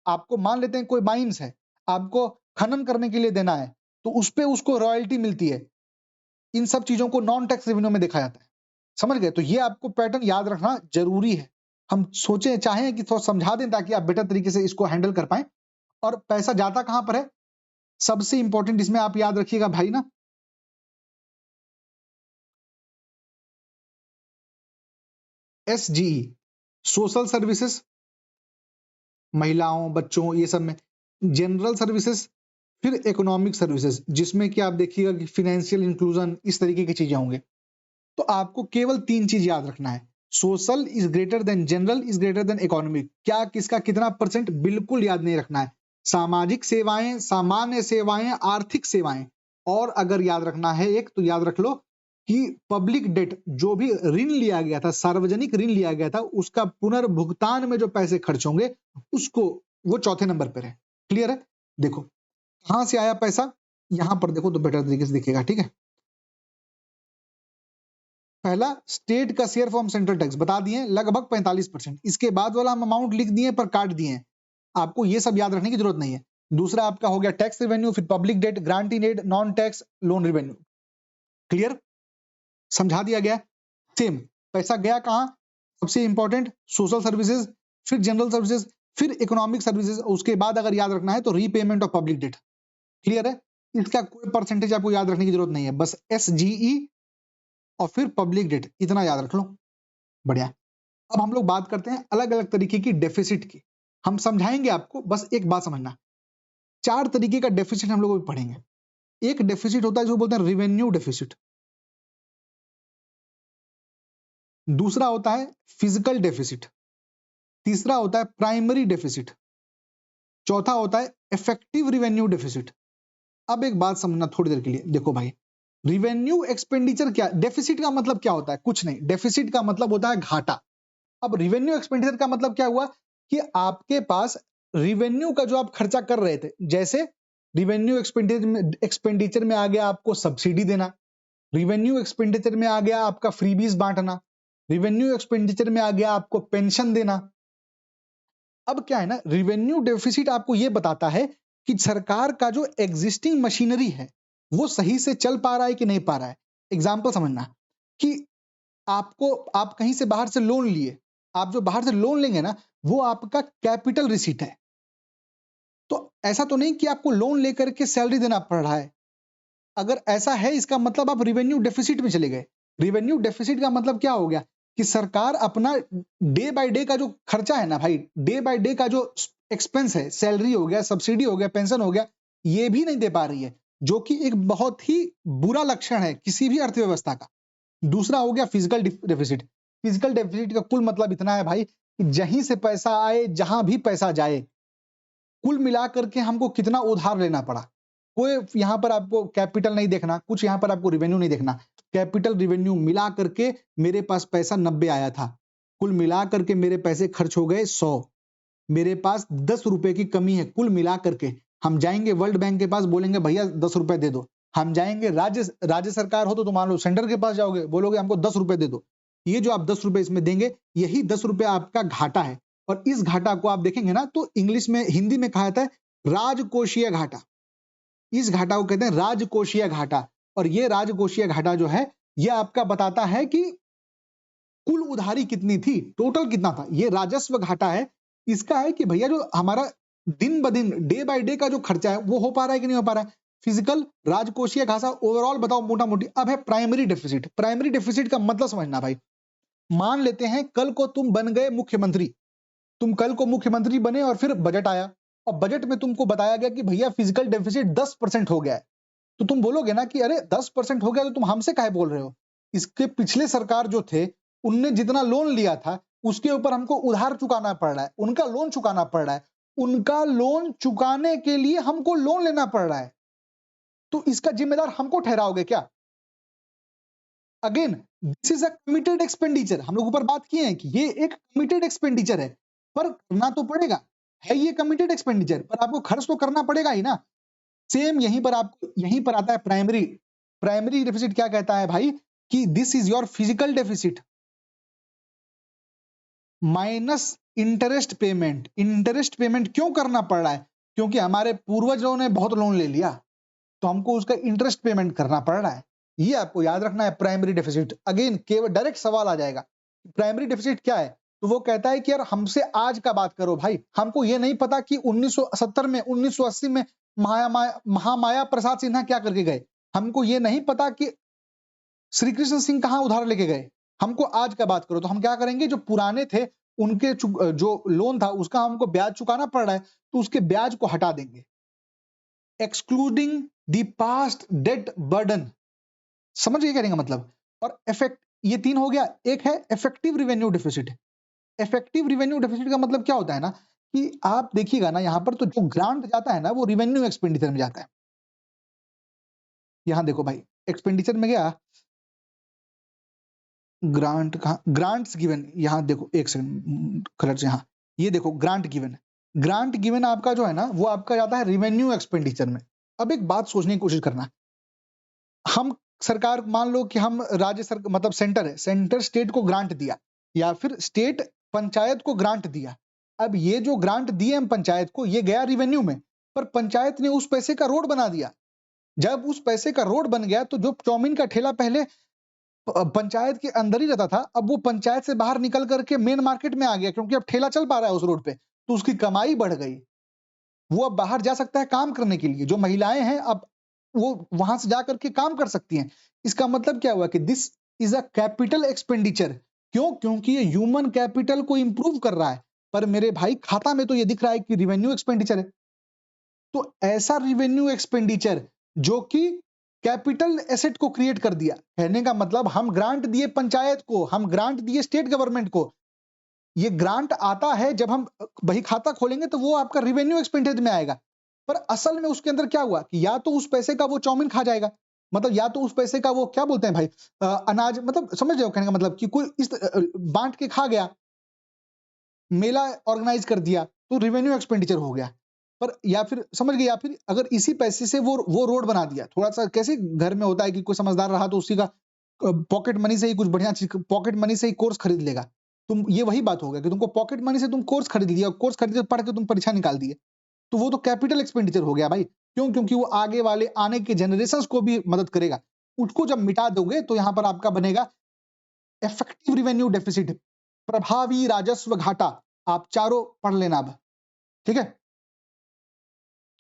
आपको मान लेते हैं कोई माइंस है, आपको खनन करने के लिए देना है, तो उस पे उसको रॉयल्टी मिलती है। इन सब चीजों को नॉन टैक्स रेवेन्यू में देखा जाता है। समझ गए? तो ये आपको पैटर्न याद रखना जरूरी है। हम सोचे चाहें कि थोड़ा समझा दें ताकि आप बेटर तरीके से इसको हैंडल कर पाएं। और पैसा जाता कहां पर है? सबसे इंपॉर्टेंट इसमें आप याद रखिएगा भाई ना, SGE, सोशल सर्विसेज, महिलाओं बच्चों ये सब में, जनरल सर्विसेज, फिर इकोनॉमिक सर्विसेज, जिसमें कि आप देखिएगा कि फाइनेंशियल इंक्लूजन, इस तरीके की चीजें होंगे। तो आपको केवल 3 चीज याद रखना है, social is greater than general is greater than economic. क्या किसका कितना परसेंट, बिल्कुल याद नहीं रखना है। सामाजिक सेवाएं, सामान्य सेवाएं, आर्थिक सेवाएं, और अगर याद रखना है एक तो याद रख लो कि पब्लिक डेट, जो भी ऋण लिया गया था, सार्वजनिक ऋण लिया गया था, उसका पुनर्भुगतान में जो पैसे खर्च होंगे उसको, वो चौथे नंबर पर है। क्लियर है? देखो कहां से आया पैसा, यहां पर देखो तो बेटर तरीके से दिखेगा। ठीक है, पहला स्टेट का शेयर फ्रॉम सेंट्रल टैक्स बता दिए लगभग 45%। इसके बाद वाला हम अमाउंट लिख दिए पर काट दिए, आपको ये सब याद रखने की जरूरत नहीं है। दूसरा आपका हो गया टैक्स रेवेन्यू, फिर public debt, grant in aid, non tax loan revenue. Clear? समझा दिया गया। सेम पैसा गया कहां, सबसे इंपॉर्टेंट सोशल सर्विसेज, फिर जनरल सर्विसेज, फिर इकोनॉमिक सर्विसेज, उसके बाद अगर याद रखना है तो repayment of public debt. Clear है? इसका कोई परसेंटेज आपको याद रखने की जरूरत नहीं है, बस SGE और फिर पब्लिक डेट, इतना याद रख लो। बढ़िया। अब हम लोग बात करते हैं अलग अलग तरीके की डेफिसिट की। हम समझाएंगे आपको, बस एक बात समझना, 4 तरीके का डेफिसिट हम लोग पढ़ेंगे। एक डेफिसिट होता है जो बोलते हैं रिवेन्यू डेफिसिट, दूसरा होता है फिजिकल डेफिसिट, तीसरा होता है प्राइमरी डेफिसिट, चौथा होता है इफेक्टिव रिवेन्यू डेफिसिट। अब एक बात समझना थोड़ी देर के लिए, देखो भाई, रिवेन्यू एक्सपेंडिचर क्या, डेफिसिट का मतलब क्या होता है, कुछ नहीं, डेफिसिट का मतलब होता है घाटा। अब रिवेन्यू एक्सपेंडिचर का मतलब क्या हुआ कि आपके पास रिवेन्यू का जो आप खर्चा कर रहे थे, जैसे रिवेन्यू एक्सपेंडिचर में आ गया आपको सब्सिडी देना, रिवेन्यू एक्सपेंडिचर में आ गया आपका फ्रीबीज बांटना, रिवेन्यू एक्सपेंडिचर में आ गया आपको पेंशन देना। अब क्या है ना, रिवेन्यू डेफिसिट आपको यह बताता है कि सरकार का जो एग्जिस्टिंग मशीनरी है वो सही से चल पा रहा है कि नहीं पा रहा है। एग्जाम्पल समझना कि आप कहीं से बाहर से लोन लिए, आप जो बाहर से लोन लेंगे ना वो आपका कैपिटल रिसीट है। तो ऐसा तो नहीं कि आपको लोन लेकर के सैलरी देना पड़ रहा है। अगर ऐसा है इसका मतलब आप रिवेन्यू डेफिसिट में चले गए। रिवेन्यू डेफिसिट का मतलब क्या हो गया कि सरकार अपना डे बाय डे का जो खर्चा है ना भाई, डे बाय डे का जो एक्सपेंस है, सैलरी हो गया, सब्सिडी हो गया, पेंशन हो गया, ये भी नहीं दे पा रही है, जो कि एक बहुत ही बुरा लक्षण है किसी भी अर्थव्यवस्था का। दूसरा हो गया फिजिकल डेफिसिट। फिजिकल डेफिसिट का कुल मतलब इतना है भाई कि जहीं से पैसा आए, जहां भी पैसा जाए, कुल मिलाकर के हमको कितना उधार लेना पड़ा। कोई यहाँ पर आपको कैपिटल नहीं देखना, कुछ यहाँ पर आपको रिवेन्यू नहीं देखना, कैपिटल रिवेन्यू मिला करके मेरे पास पैसा 90 आया था, कुल मिला करके मेरे पैसे खर्च हो गए 100, मेरे पास 10 रुपए की कमी है कुल मिला करके। हम जाएंगे वर्ल्ड बैंक के पास, बोलेंगे भैया 10 रुपए दे दो। हम जाएंगे राज्य सरकार हो तो मान लो सेंटर के पास जाओगे, बोलोगे हमको 10 रुपए दे दो। ये जो आप 10 रुपए इसमें देंगे, यही 10 रुपए आपका घाटा है। और इस घाटा को आप देखेंगे ना तो इंग्लिश में, हिंदी में कहा जाता है राजकोषीय घाटा। इस घाटा को कहते हैं राजकोषीय घाटा। और ये राजकोषीय घाटा जो है, ये आपका बताता है कि कुल उधारी कितनी थी, टोटल कितना था। ये राजस्व घाटा है। इसका है कि भैया जो हमारा दिन ब दिन, डे बाय डे का जो खर्चा है वो हो पा रहा है कि नहीं हो पा रहा है। फिजिकल राजकोषीय घाटा ओवरऑल बताओ मोटा मोटी। अब है प्राइमरी डेफिसिट। प्राइमरी डेफिसिट का मतलब समझना भाई, मान लेते हैं कल को तुम बन गए मुख्यमंत्री, तुम कल को मुख्यमंत्री बने और फिर बजट आया और बजट में तुमको बताया गया कि भैया फिजिकल डेफिसिट 10% हो गया है। तो तुम बोलोगे ना कि अरे 10% हो गया तो तुम हमसे काहे बोल रहे हो। इसके पिछले सरकार जो थे उनने जितना लोन लिया था उसके ऊपर हमको उधार चुकाना पड़ रहा है, उनका लोन चुकाना पड़ रहा है, उनका लोन चुकाने के लिए हमको लोन लेना पड़ रहा है। तो इसका जिम्मेदार हमको ठहराओगे क्या? Again this is a committed expenditure. हम लोग ऊपर बात किए हैं कि ये एक कमिटेड एक्सपेंडिचर है, पर करना तो पड़ेगा। है ये कमिटेड एक्सपेंडिचर, पर आपको खर्च तो करना पड़ेगा ही ना। सेम यहीं पर आता है प्राइमरी। प्राइमरी डेफिसिट क्या कहता है भाई कि this is your physical deficit minus interest payment. Interest payment क्यों करना पड़ रहा है? क्योंकि हमारे पूर्वजों ने बहुत लोन ले लिया तो हमको उसका इंटरेस्ट पेमेंट करना पड़ रहा है। ये आपको याद रखना है प्राइमरी डेफिसिट। अगेन केवल डायरेक्ट सवाल आ जाएगा प्राइमरी डेफिसिट क्या है, तो वो कहता है कि यार हमसे आज का बात करो भाई, हमको ये नहीं पता कि 1970 में, 1980 में महामाया प्रसाद सिन्हा क्या करके गए, हमको ये नहीं पता कि श्री कृष्ण सिंह कहाँ उधार लेके गए। हमको आज का बात करो तो हम क्या करेंगे, जो पुराने थे उनके जो लोन था उसका हमको ब्याज चुकाना पड़ रहा है तो उसके ब्याज को हटा देंगे। Excluding the past debt burden, समझ गए कहने का मतलब। और इफेक्ट, ये तीन हो गया। एक है effective revenue deficit. Effective revenue deficit का मतलब क्या होता है ना कि आप देखिएगा ना यहाँ पर तो जो ग्रांट जाता है ना वो रिवेन्यू एक्सपेंडिचर में जाता है। यहाँ देखो भाई एक्सपेंडिचर में गया, ग्रांट कहाँ, ग्रांट्स गिवन, यहाँ देखो एक सेकंड कलर से, यहाँ ये देखो ग्रांट गिवन। ग्रांट गिवन आपका जो है ना वो आपका जाता है रिवेन्यू एक्सपेंडिचर में। अब एक बात सोचने की कोशिश करना, हम सरकार, मान लो कि हम राज्य सरकार मतलब सेंटर है, सेंटर स्टेट को ग्रांट दिया या फिर स्टेट पंचायत को ग्रांट दिया। अब ये जो ग्रांट दिए हम पंचायत को, ये गया रिवेन्यू में, पर पंचायत ने उस पैसे का रोड बना दिया। जब उस पैसे का रोड बन गया तो जो चाउमीन का ठेला पहले पंचायत के अंदर ही रहता था, अब वो पंचायत से बाहर निकल करके मेन मार्केट में आ गया, क्योंकि अब ठेला चल पा रहा है उस रोड पे, तो उसकी कमाई बढ़ गई। वो अब बाहर जा सकता है काम करने के लिए। जो महिलाएं हैं अब वो वहां से जाकर के काम कर सकती हैं। इसका मतलब क्या हुआ कि this is a capital expenditure. क्यों? क्योंकि ये ह्यूमन कैपिटल को इंप्रूव कर रहा है। पर मेरे भाई खाता में तो ये दिख रहा है कि रिवेन्यू एक्सपेंडिचर है। तो ऐसा रिवेन्यू एक्सपेंडिचर जो कि कैपिटल एसेट को क्रिएट कर दिया, कहने का मतलब हम ग्रांट दिए पंचायत को, हम ग्रांट दिए स्टेट गवर्नमेंट को। ये ग्रांट आता है जब हम बही खाता खोलेंगे तो वो आपका रिवेन्यू एक्सपेंडिचर में आएगा। पर असल में उसके अंदर क्या हुआ कि या तो उस पैसे का वो चाउमीन खा जाएगा, मतलब या तो उस पैसे का वो क्या बोलते हैं भाई, अनाज, मतलब समझ रहे हो कहने का मतलब कि कोई इस बांट के खा गया, मेला ऑर्गेनाइज कर दिया, तो रिवेन्यू एक्सपेंडिचर हो गया। पर या फिर समझ गए, या फिर अगर इसी पैसे से वो रोड बना दिया, थोड़ा सा कैसे घर में होता है कि कोई समझदार रहा तो उसी का पॉकेट मनी से ही कुछ बढ़िया चीज, पॉकेट मनी से ही कोर्स खरीद लेगा। तुम, ये वही बात हो गया कि तुमको पॉकेट मनी से तुम कोर्स खरीद लिया, कोर्स खरीद के पढ़ के तुम परीक्षा निकाल दिए, तो वो तो कैपिटल एक्सपेंडिचर हो गया भाई। क्यों? क्योंकि वो आगे वाले आने के जनरेशंस को भी मदद करेगा। उसको जब मिटा दोगे तो यहाँ पर आपका बनेगा इफेक्टिव रिवेन्यू डेफिसिट, प्रभावी राजस्व घाटा। आप चारों पढ़ लेना अब, ठीक है।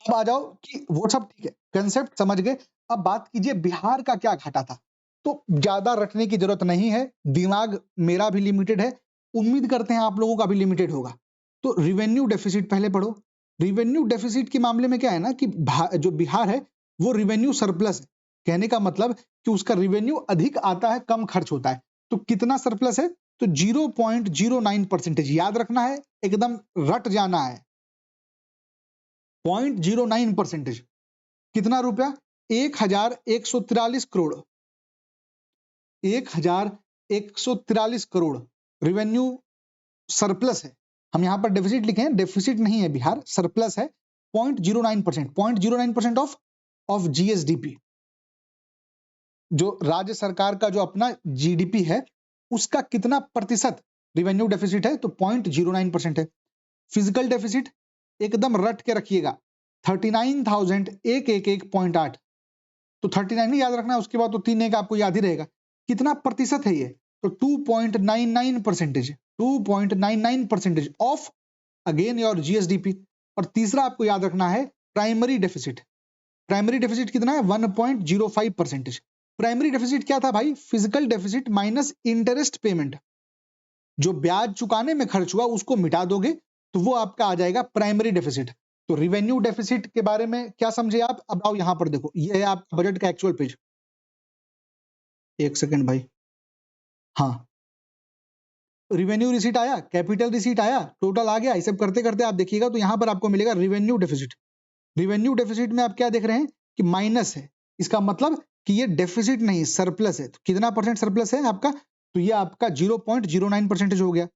अब आ जाओ कि वो सब ठीक है, कंसेप्ट समझ गए। अब बात कीजिए बिहार का क्या घाटा था। तो ज्यादा रटने की जरूरत नहीं है, दिमाग मेरा भी लिमिटेड है, उम्मीद करते हैं आप लोगों का भी लिमिटेड होगा। तो रिवेन्यू डेफिसिट पहले पढ़ो। रिवेन्यू डेफिसिट के मामले में क्या है ना कि जो बिहार है वो रिवेन्यू सरप्लस है। कहने का मतलब कि उसका रिवेन्यू अधिक आता है, कम खर्च होता है। तो कितना सरप्लस है? तो 0.09%। याद रखना है, एकदम रट जाना है। 0.09%। कितना रुपया? 1143 करोड़। 1143 करोड़ रिवेन्यू सरप्लस है। हम यहां पर डेफिसिट लिखे हैं, डेफिसिट नहीं है बिहार, सरप्लस है। 0.09%, 0.09% ऑफ जीएसडीपी। जो राज्य सरकार का जो अपना जीडीपी है उसका कितना प्रतिशत रिवेन्यू डेफिसिट है? तो 0.09% है। फिजिकल डेफिसिट एकदम रट के रखिएगा, 39,000, एक 0.8। तो 39 नहीं याद रखना, उसके बाद तो 3 एक आपको याद ही रहेगा। कितना प्रतिशत है ये? तो 2.99%, 2.99% ऑफ अगेन योर जीएसडीपी। और तीसरा आपको याद रखना है प्राइमरी डेफिसिट। प्राइमरी डेफिसिट कितना है? 1.05%। प्राइमरी डेफिसिट क्या था भाई? Physical deficit minus interest payment. जो ब्याज चुकाने में खर्च हुआ उसको मिटा दोगे तो वो आपका आ जाएगा प्राइमरी डेफिसिट। तो रिवेन्यू डेफिसिट के बारे में क्या समझे आप? अब आओ यहां पर देखो, ये है आपका बजट का एक्चुअल पेज। एक सेकंड भाई, हाँ, रिवेन्यू रिसीट आया, कैपिटल रिसीट आया, टोटल आ गया। ये सब करते करते आप देखिएगा तो यहां पर आपको मिलेगा रिवेन्यू डेफिसिट। रिवेन्यू डेफिसिट में आप क्या देख रहे हैं कि माइनस है। इसका मतलब कि ये डेफिसिट नहीं सरप्लस है। तो कितना परसेंट सरप्लस है आपका? तो ये आपका 0.09% हो गया।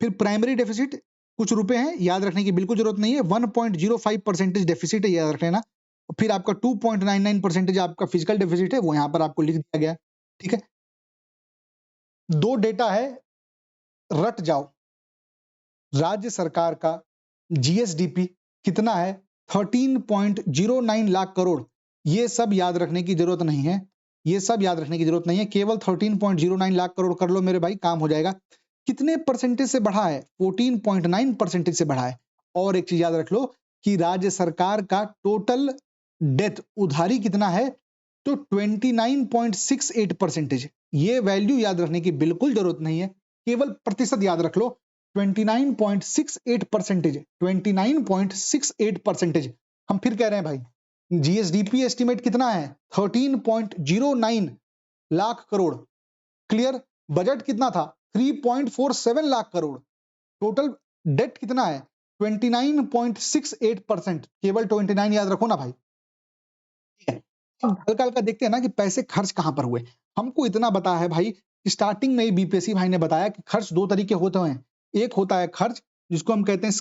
फिर प्राइमरी डेफिसिट कुछ रुपए हैं, याद रखने की बिल्कुल जरूरत नहीं है, 1.05% डेफिसिट है, याद रख लेना। फिर आपका 2.99% आपका फिजिकल डेफिसिट है, वो यहाँ पर आपको लिख दिया गया, ठीक है। दो डेटा है, रट जाओ। राज्य सरकार का जीएसडीपी कितना है? 13.09 लाख करोड़। ये सब याद रखने की जरूरत नहीं है, ये सब याद रखने की जरूरत नहीं है, केवल 13.09 लाख करोड़ कर लो मेरे भाई, काम हो जाएगा। कितने परसेंटेज से बढ़ा है? 14.9% से बढ़ा है। और एक चीज याद रख लो कि राज्य सरकार का टोटल डेथ उधारी कितना है, तो 29.68%। ये वैल्यू याद रखने की बिल्कुल जरूरत नहीं है, केवल प्रतिशत याद रख लो, 29.68%। 29.68%। हम फिर कह रहे हैं भाई, जीएसडीपी एस्टिमेट कितना है, 13.09 लाख करोड़। क्लियर। बजट कितना था, 3.47 लाख करोड़। टोटल डेट कितना है, 29.68%। केवल 29 याद रखो ना भाई। ठीक है, अब हल्का हल्का देखते हैं ना कि पैसे खर्च कहां पर हुए। हमको इतना बता है भाई, स्टार्टिंग में ही बीपीएससी भाई ने बताया कि खर्च दो तरीके होते हैं। एक होता है खर्च जिसको हम कहते हैं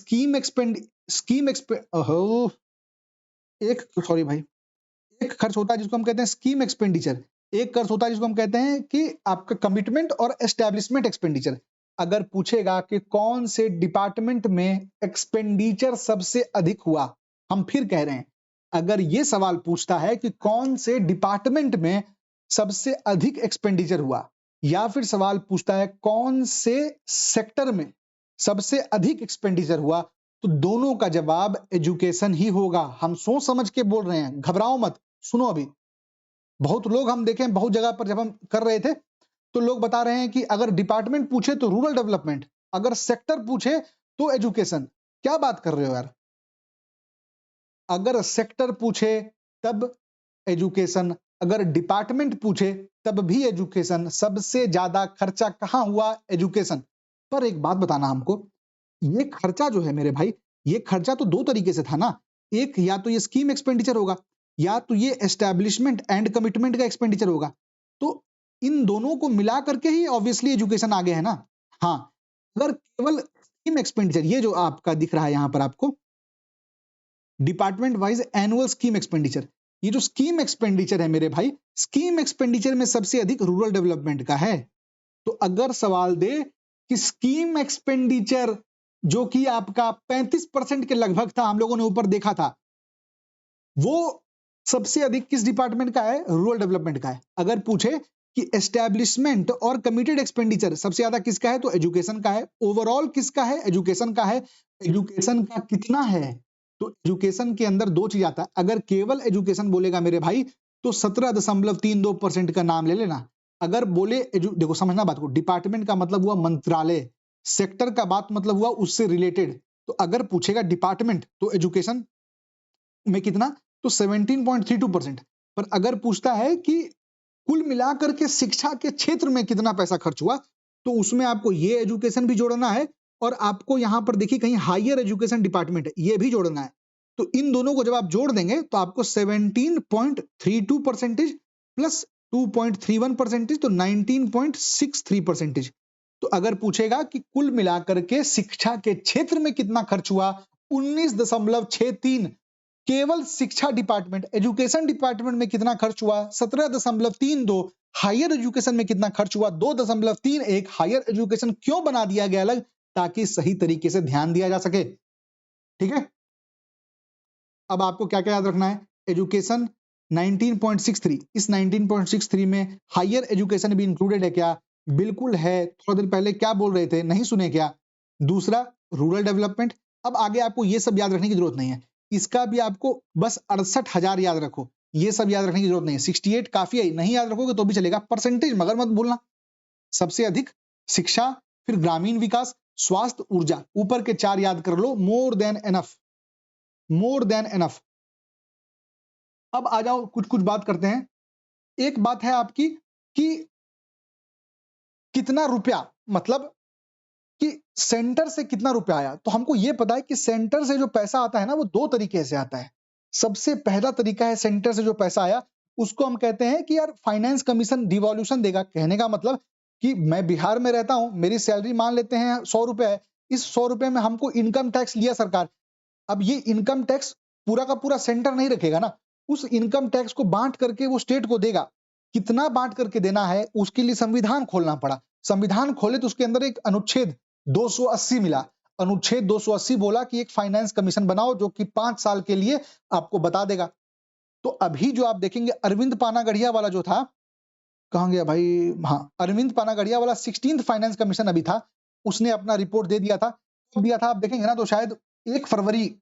एक खर्च होता है जिसको हम कहते हैं स्कीम एक्सपेंडिचर। एक खर्च होता है जिसको हम कहते हैं कि आपका कमिटमेंट और एस्टेब्लिशमेंट एक्सपेंडिचर। अगर पूछेगा कि कौन से डिपार्टमेंट में एक्सपेंडिचर सबसे अधिक हुआ, हम फिर कह रहे हैं, अगर ये सवाल पूछता है कि कौन से डिपार्टमेंट में सबसे अधिक एक्सपेंडिचर हुआ, या फिर सवाल पूछता है कौन से सेक्टर में सबसे अधिक एक्सपेंडिचर हुआ, तो दोनों का जवाब एजुकेशन ही होगा। हम सोच समझ के बोल रहे हैं, घबराओ मत। सुनो, अभी बहुत लोग हम देखें, बहुत जगह पर जब हम कर रहे थे तो लोग बता रहे हैं कि अगर डिपार्टमेंट पूछे तो रूरल डेवलपमेंट, अगर सेक्टर पूछे तो एजुकेशन। क्या बात कर रहे हो यार, अगर सेक्टर पूछे तब एजुकेशन, अगर डिपार्टमेंट पूछे तब भी एजुकेशन। सबसे ज्यादा खर्चा कहां हुआ, एजुकेशन। पर एक बात बताना हमको, ये खर्चा जो है मेरे भाई, ये खर्चा तो दो तरीके से था ना। एक, या तो ये स्कीम एक्सपेंडिचर होगा, या तो ये एस्टैब्लिशमेंट एंड कमिटमेंट का एक्सपेंडिचर होगा। तो इन दोनों को मिला करके ही ऑब्वियसली एजुकेशन आगे है ना। हाँ, अगर केवल स्कीम एक्सपेंडिचर, ये जो आपका दिख रहा है यहां पर आपको department wise annual scheme expenditure, ये जो स्कीम एक्सपेंडिचर है मेरे भाई, स्कीम एक्सपेंडिचर में सबसे अधिक रूरल डेवलपमेंट का है। तो अगर सवाल दे कि स्कीम एक्सपेंडिचर जो कि आपका 35% के लगभग था, हम लोगों ने ऊपर देखा था, वो सबसे अधिक किस डिपार्टमेंट का है, रूरल डेवलपमेंट का है। अगर पूछे कि एस्टैब्लिशमेंट और कमिटेड एक्सपेंडिचर सबसे ज्यादा किसका है, तो एजुकेशन का है। ओवरऑल किसका है, एजुकेशन का है। एजुकेशन का कितना है, तो एजुकेशन के अंदर दो चीज आता है। अगर केवल एजुकेशन बोलेगा मेरे भाई, तो 17.32% का नाम ले लेना। अगर बोले देखो समझना बात को, डिपार्टमेंट का मतलब हुआ मंत्रालय, सेक्टर का बात मतलब हुआ उससे रिलेटेड। तो अगर पूछेगा डिपार्टमेंट तो एजुकेशन में कितना, तो 17.32%। पर अगर पूछता है कि कुल मिलाकर के शिक्षा के क्षेत्र में कितना पैसा खर्च हुआ, तो उसमें आपको ये एजुकेशन भी जोड़ना है, और आपको यहां पर देखिए कहीं हायर एजुकेशन डिपार्टमेंट है, ये भी जोड़ना है। तो इन दोनों को जब आप जोड़ देंगे तो आपको 17.32% प्लस 2.31%, तो 19.63%। तो अगर पूछेगा कि कुल मिलाकर के शिक्षा के क्षेत्र में कितना खर्च हुआ, 19.63। केवल शिक्षा डिपार्टमेंट, एजुकेशन डिपार्टमेंट में कितना खर्च हुआ, 17.32। हायर एजुकेशन में कितना खर्च हुआ, 2.31। हायर एजुकेशन क्यों बना दिया गया अलग, ताकि सही तरीके से ध्यान दिया जा सके। ठीक है, अब आपको क्या क्या याद रखना है, एजुकेशन 19.63, इस 19.63 में हायर एजुकेशन भी इंक्लूडेड है क्या, बिल्कुल है। थोड़ा देर पहले क्या बोल रहे थे, नहीं सुने क्या। दूसरा, रूरल डेवलपमेंट। अब आगे आपको ये सब याद रखने की जरूरत नहीं है, इसका भी आपको बस 68,000 याद रखो, ये सब याद रखने की जरूरत नहीं है। 68 काफी है, नहीं याद रखोगे तो भी चलेगा, परसेंटेज मगर मत भूलना। सबसे अधिक शिक्षा, फिर ग्रामीण विकास, स्वास्थ्य, ऊर्जा, ऊपर के चार याद कर लो, more than enough, more than enough. अब आ जाओ, कुछ कुछ बात करते हैं। एक बात है आपकी कि कितना रुपया, मतलब कि सेंटर से कितना रुपया आया। तो हमको यह पता है कि सेंटर से जो पैसा आता है ना, वो दो तरीके से आता है। सबसे पहला तरीका है, सेंटर से जो पैसा आया उसको हम कहते हैं कि यार फाइनेंस कमीशन डिवॉल्यूशन देगा। कहने का मतलब कि मैं बिहार में रहता हूं, मेरी सैलरी मान लेते हैं 100 रुपए है, इस 100 रुपए में हमको इनकम टैक्स लिया सरकार। अब ये इनकम टैक्स पूरा का पूरा सेंटर नहीं रखेगा ना, उस इनकम टैक्स को बांट करके वो स्टेट को देगा। कितना बांट करके देना है, उसके लिए संविधान खोलना पड़ा। संविधान खोले तो उसके अंदर एक अनुच्छेद 280 मिला। अनुच्छेद 280 बोला कि एक फाइनेंस कमीशन बनाओ जो कि 5 साल के लिए आपको बता देगा। तो अभी जो आप देखेंगे अरविंद पानागढ़िया वाला जो था, कहां गया भाई, हाँ, अरविंद पानागढ़िया वाला 16th फाइनेंस कमीशन अभी था, उसने अपना रिपोर्ट दे दिया था। आप देखेंगे ना तो शायद 1 फरवरी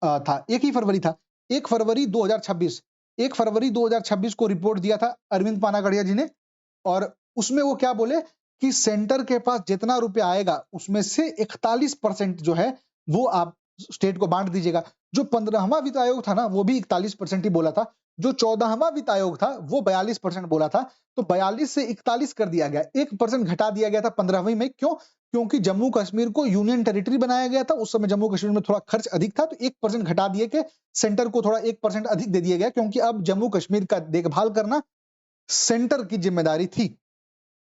था, एक ही फरवरी था, 1 फरवरी 2026, 1 फरवरी 2026 को रिपोर्ट दिया था अरविंद पानागड़िया जी ने, और उसमें वो क्या बोले कि सेंटर के पास जितना रुपया आएगा उसमें से 41% जो है वो आप स्टेट को बांट दीजिएगा। जो 15वां वित्त आयोग था ना वो भी 41% ही बोला था, जो 14वां वित्त आयोग था वो 42% बोला था, तो 42 से 41 कर दिया गया, 1% घटा दिया गया था 15वीं में। क्यों? क्योंकि जम्मू कश्मीर को यूनियन टेरिटरी बनाया गया था, उस समय जम्मू कश्मीर में थोड़ा खर्च अधिक था, तो 1% घटा दिए के सेंटर को थोड़ा 1% अधिक दे दिया गया, क्योंकि अब जम्मू कश्मीर का देखभाल करना सेंटर की जिम्मेदारी थी।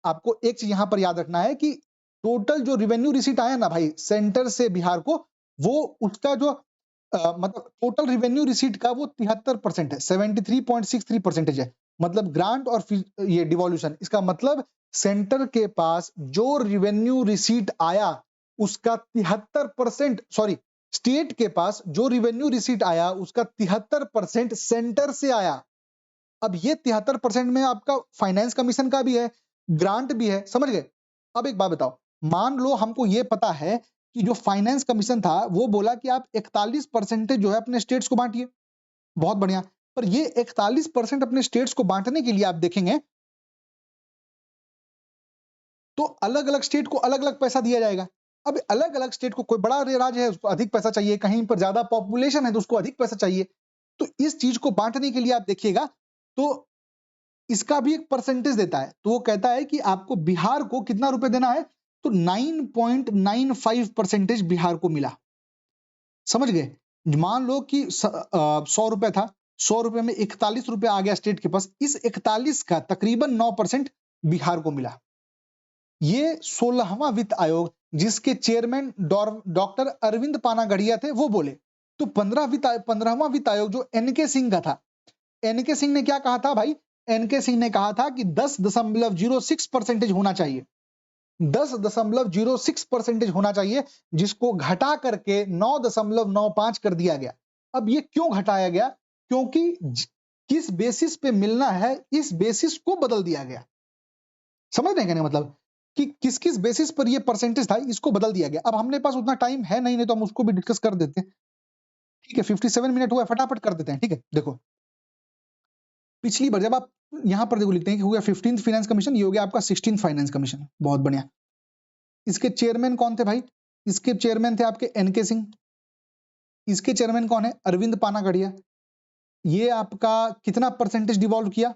आपको एक चीज यहां पर याद रखना है कि टोटल जो रेवेन्यू रिसीट आया ना भाई सेंटर से बिहार को, वो उसका जो मतलब टोटल रेवेन्यू रिसीट का वो 73% है, 73.63% है। मतलब ग्रांट और ये डिवॉल्यूशन, इसका मतलब सेंटर के पास जो रेवेन्यू रिसीट आया उसका 73%, सॉरी, स्टेट के पास जो रेवेन्यू रिसीट आया उसका 73% सेंटर से आया। अब ये 73% में आपका फाइनेंस कमीशन का भी है, ग्रांट भी है, समझ गए? अब एक बात बताओ, मान लो हमको ये पता है कि जो फाइनेंस कमीशन था वो बोला कि आप 41% जो है अपने स्टेट्स को बांटिए, बहुत बढ़िया, पर ये 41% अपने स्टेट्स को बांटने के लिए आप देखेंगे तो अलग-अलग स्टेट को अलग-अलग पैसा दिया जाएगा। अब अलग-अलग स्टेट को, कोई बड़ा राज्य है उसको अधिक पैसा चाहिए, कहीं पर ज्यादा पॉपुलेशन है तो उसको अधिक पैसा चाहिए। तो इस चीज को बांटने के लिए आप देखिएगा तो इसका भी एक परसेंटेज देता है, तो वो कहता है कि आपको बिहार को कितना रुपए देना है, तो 9.95% बिहार को मिला। समझ गए? मान लो कि 100 रुपए था, 100 रुपए में 41 रुपए आ गया स्टेट के पास, इस 41 का तकरीबन 9% बिहार को मिला। ये 16वां वित्त आयोग जिसके चेयरमैन डॉक्टर अरविंद पानागड़िया थे वो बोले। तो 15वां वित्त आयोग जो एनके सिंह का था, एनके सिंह ने क्या कहा था भाई? एनके सिंह ने कहा था कि 10.06% होना चाहिए, 10.06% होना चाहिए, जिसको घटा करके 9.95 कर दिया गया। अब ये क्यों घटाया गया? क्योंकि किस बेसिस पे मिलना है इस बेसिस को बदल दिया गया। समझ रहे हैं कहने का मतलब कि किस किस बेसिस पर ये परसेंटेज था इसको बदल दिया गया। अब हमने पास उतना टाइम है नहीं तो हम उसको भी डिस्कस कर देते हैं। ठीक है, 57 मिनट हुआ, फटाफट कर देते हैं। ठीक है, देखो पिछली बार जब आप यहां पर देखो लिखते हैं कि हो गया 15th फाइनेंस कमीशन, ये हो गया आपका 16th फाइनेंस कमीशन, बहुत बढ़िया। इसके चेयरमैन कौन थे भाई? इसके चेयरमैन थे आपके एनके सिंह। इसके चेयरमैन कौन है? अरविंद पानागड़िया। ये आपका कितना परसेंटेज डिवॉल्व किया?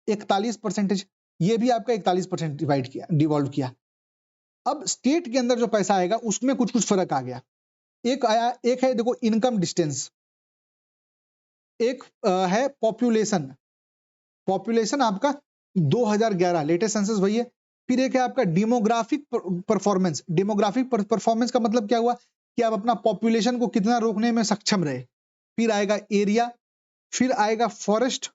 41%। ये भी आपका 41% डिवाइड किया, डिवॉल्व किया। अब स्टेट के अंदर जो पैसा आएगा उसमें कुछ कुछ फर्क आ गया। एक आया, एक है देखो इनकम डिस्टेंस, एक है पॉपुलेशन। पॉपुलेशन आपका 2011 लेटेस्ट सेंसस वही है। फिर एक है आपका डेमोग्राफिक परफॉर्मेंस। डेमोग्राफिक परफॉर्मेंस का मतलब क्या हुआ कि आप अपना पॉपुलेशन को कितना रोकने में सक्षम रहे। फिर आएगा एरिया, फिर आएगा फॉरेस्ट,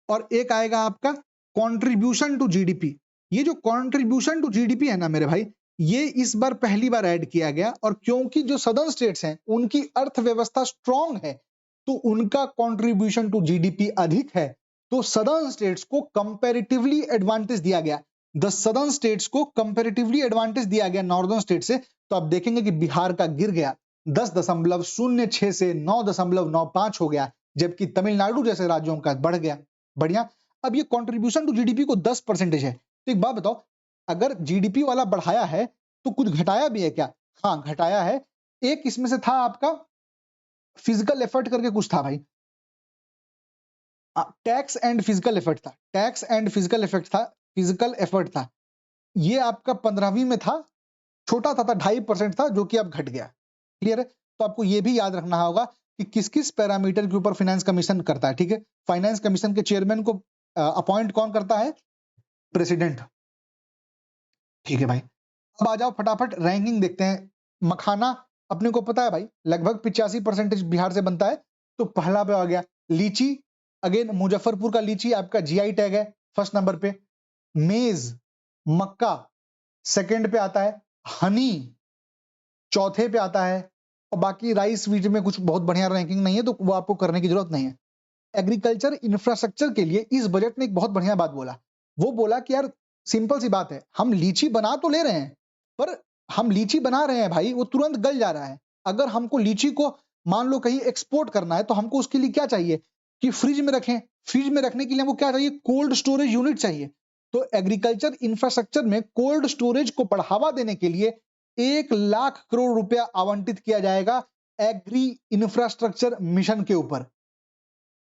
और एक आएगा आपका कंट्रीब्यूशन टू जीडीपी। ये जो कंट्रीब्यूशन टू जीडीपी है ना मेरे भाई, ये इस बार पहली बार ऐड किया गया, और क्योंकि जो सदर्न स्टेट्स हैं उनकी अर्थव्यवस्था स्ट्रांग है तो उनका कंट्रीब्यूशन टू जीडीपी अधिक है, तो सदर्न स्टेट्स को कंपैरेटिवली एडवांटेज दिया गया। द सदर्न स्टेट्स को कंपैरेटिवली एडवांटेज दिया गया नॉर्दर्न स्टेट से। तो आप देखेंगे कि बिहार का गिर गया 10.06 से 9.95 हो गया, जबकि तमिलनाडु जैसे राज्यों का बढ़ गया। बढ़िया। अब ये कंट्रीब्यूशन टू जीडीपी को 10% है, तो एक बात बताओ, अगर जीडीपी वाला बढ़ाया है तो कुछ घटाया भी है क्या? हाँ घटाया है। एक इसमें से था आपका फिजिकल एफर्ट करके कुछ था भाई, टैक्स एंड फिजिकल एफर्ट था, टैक्स एंड फिजिकल एफर्ट था, फिजिकल एफर्ट था। ये आपका 15वीं में था, छोटा था 2.5% था, जो कि अब घट गया। क्लियर है? तो आपको ये भी याद रखना होगा कि किस किस पैरामीटर के ऊपर फाइनेंस कमीशन करता है। ठीक है, फाइनेंस कमीशन के चेयरमैन को अपॉइंट कौन करता है? प्रेसिडेंट। ठीक है भाई, अब आ जाओ फटाफट रैंकिंग देखते हैं। मखाना अपने को पता है भाई लगभग 85% बिहार से बनता है, तो पहला पे आ गया लीची। अगेन मुजफ्फरपुर का लीची आपका जीआई टैग है फर्स्ट नंबर पे। मेज, मक्का सेकंड पे आता है, हनी चौथे पे आता है, और बाकी राइस वीट में कुछ बहुत बढ़िया रैंकिंग नहीं है, तो वो आपको करने की जरूरत नहीं है। एग्रीकल्चर इंफ्रास्ट्रक्चर के लिए इस बजट ने एक बहुत बढ़िया बात बोला। वो बोला कि यार सिंपल सी बात है, हम लीची बना तो ले रहे हैं, पर हम लीची बना रहे हैं भाई, वो तुरंत गल जा रहा है। अगर हमको लीची को मान लो कहीं एक्सपोर्ट करना है तो हमको उसके लिए क्या चाहिए कि फ्रिज में रखें। फ्रिज में रखने के लिए हमको क्या चाहिए? कोल्ड स्टोरेज यूनिट चाहिए। तो एग्रीकल्चर इंफ्रास्ट्रक्चर में कोल्ड स्टोरेज को बढ़ावा देने के लिए 1,00,000 करोड़ रुपया आवंटित किया जाएगा एग्री इंफ्रास्ट्रक्चर मिशन के ऊपर।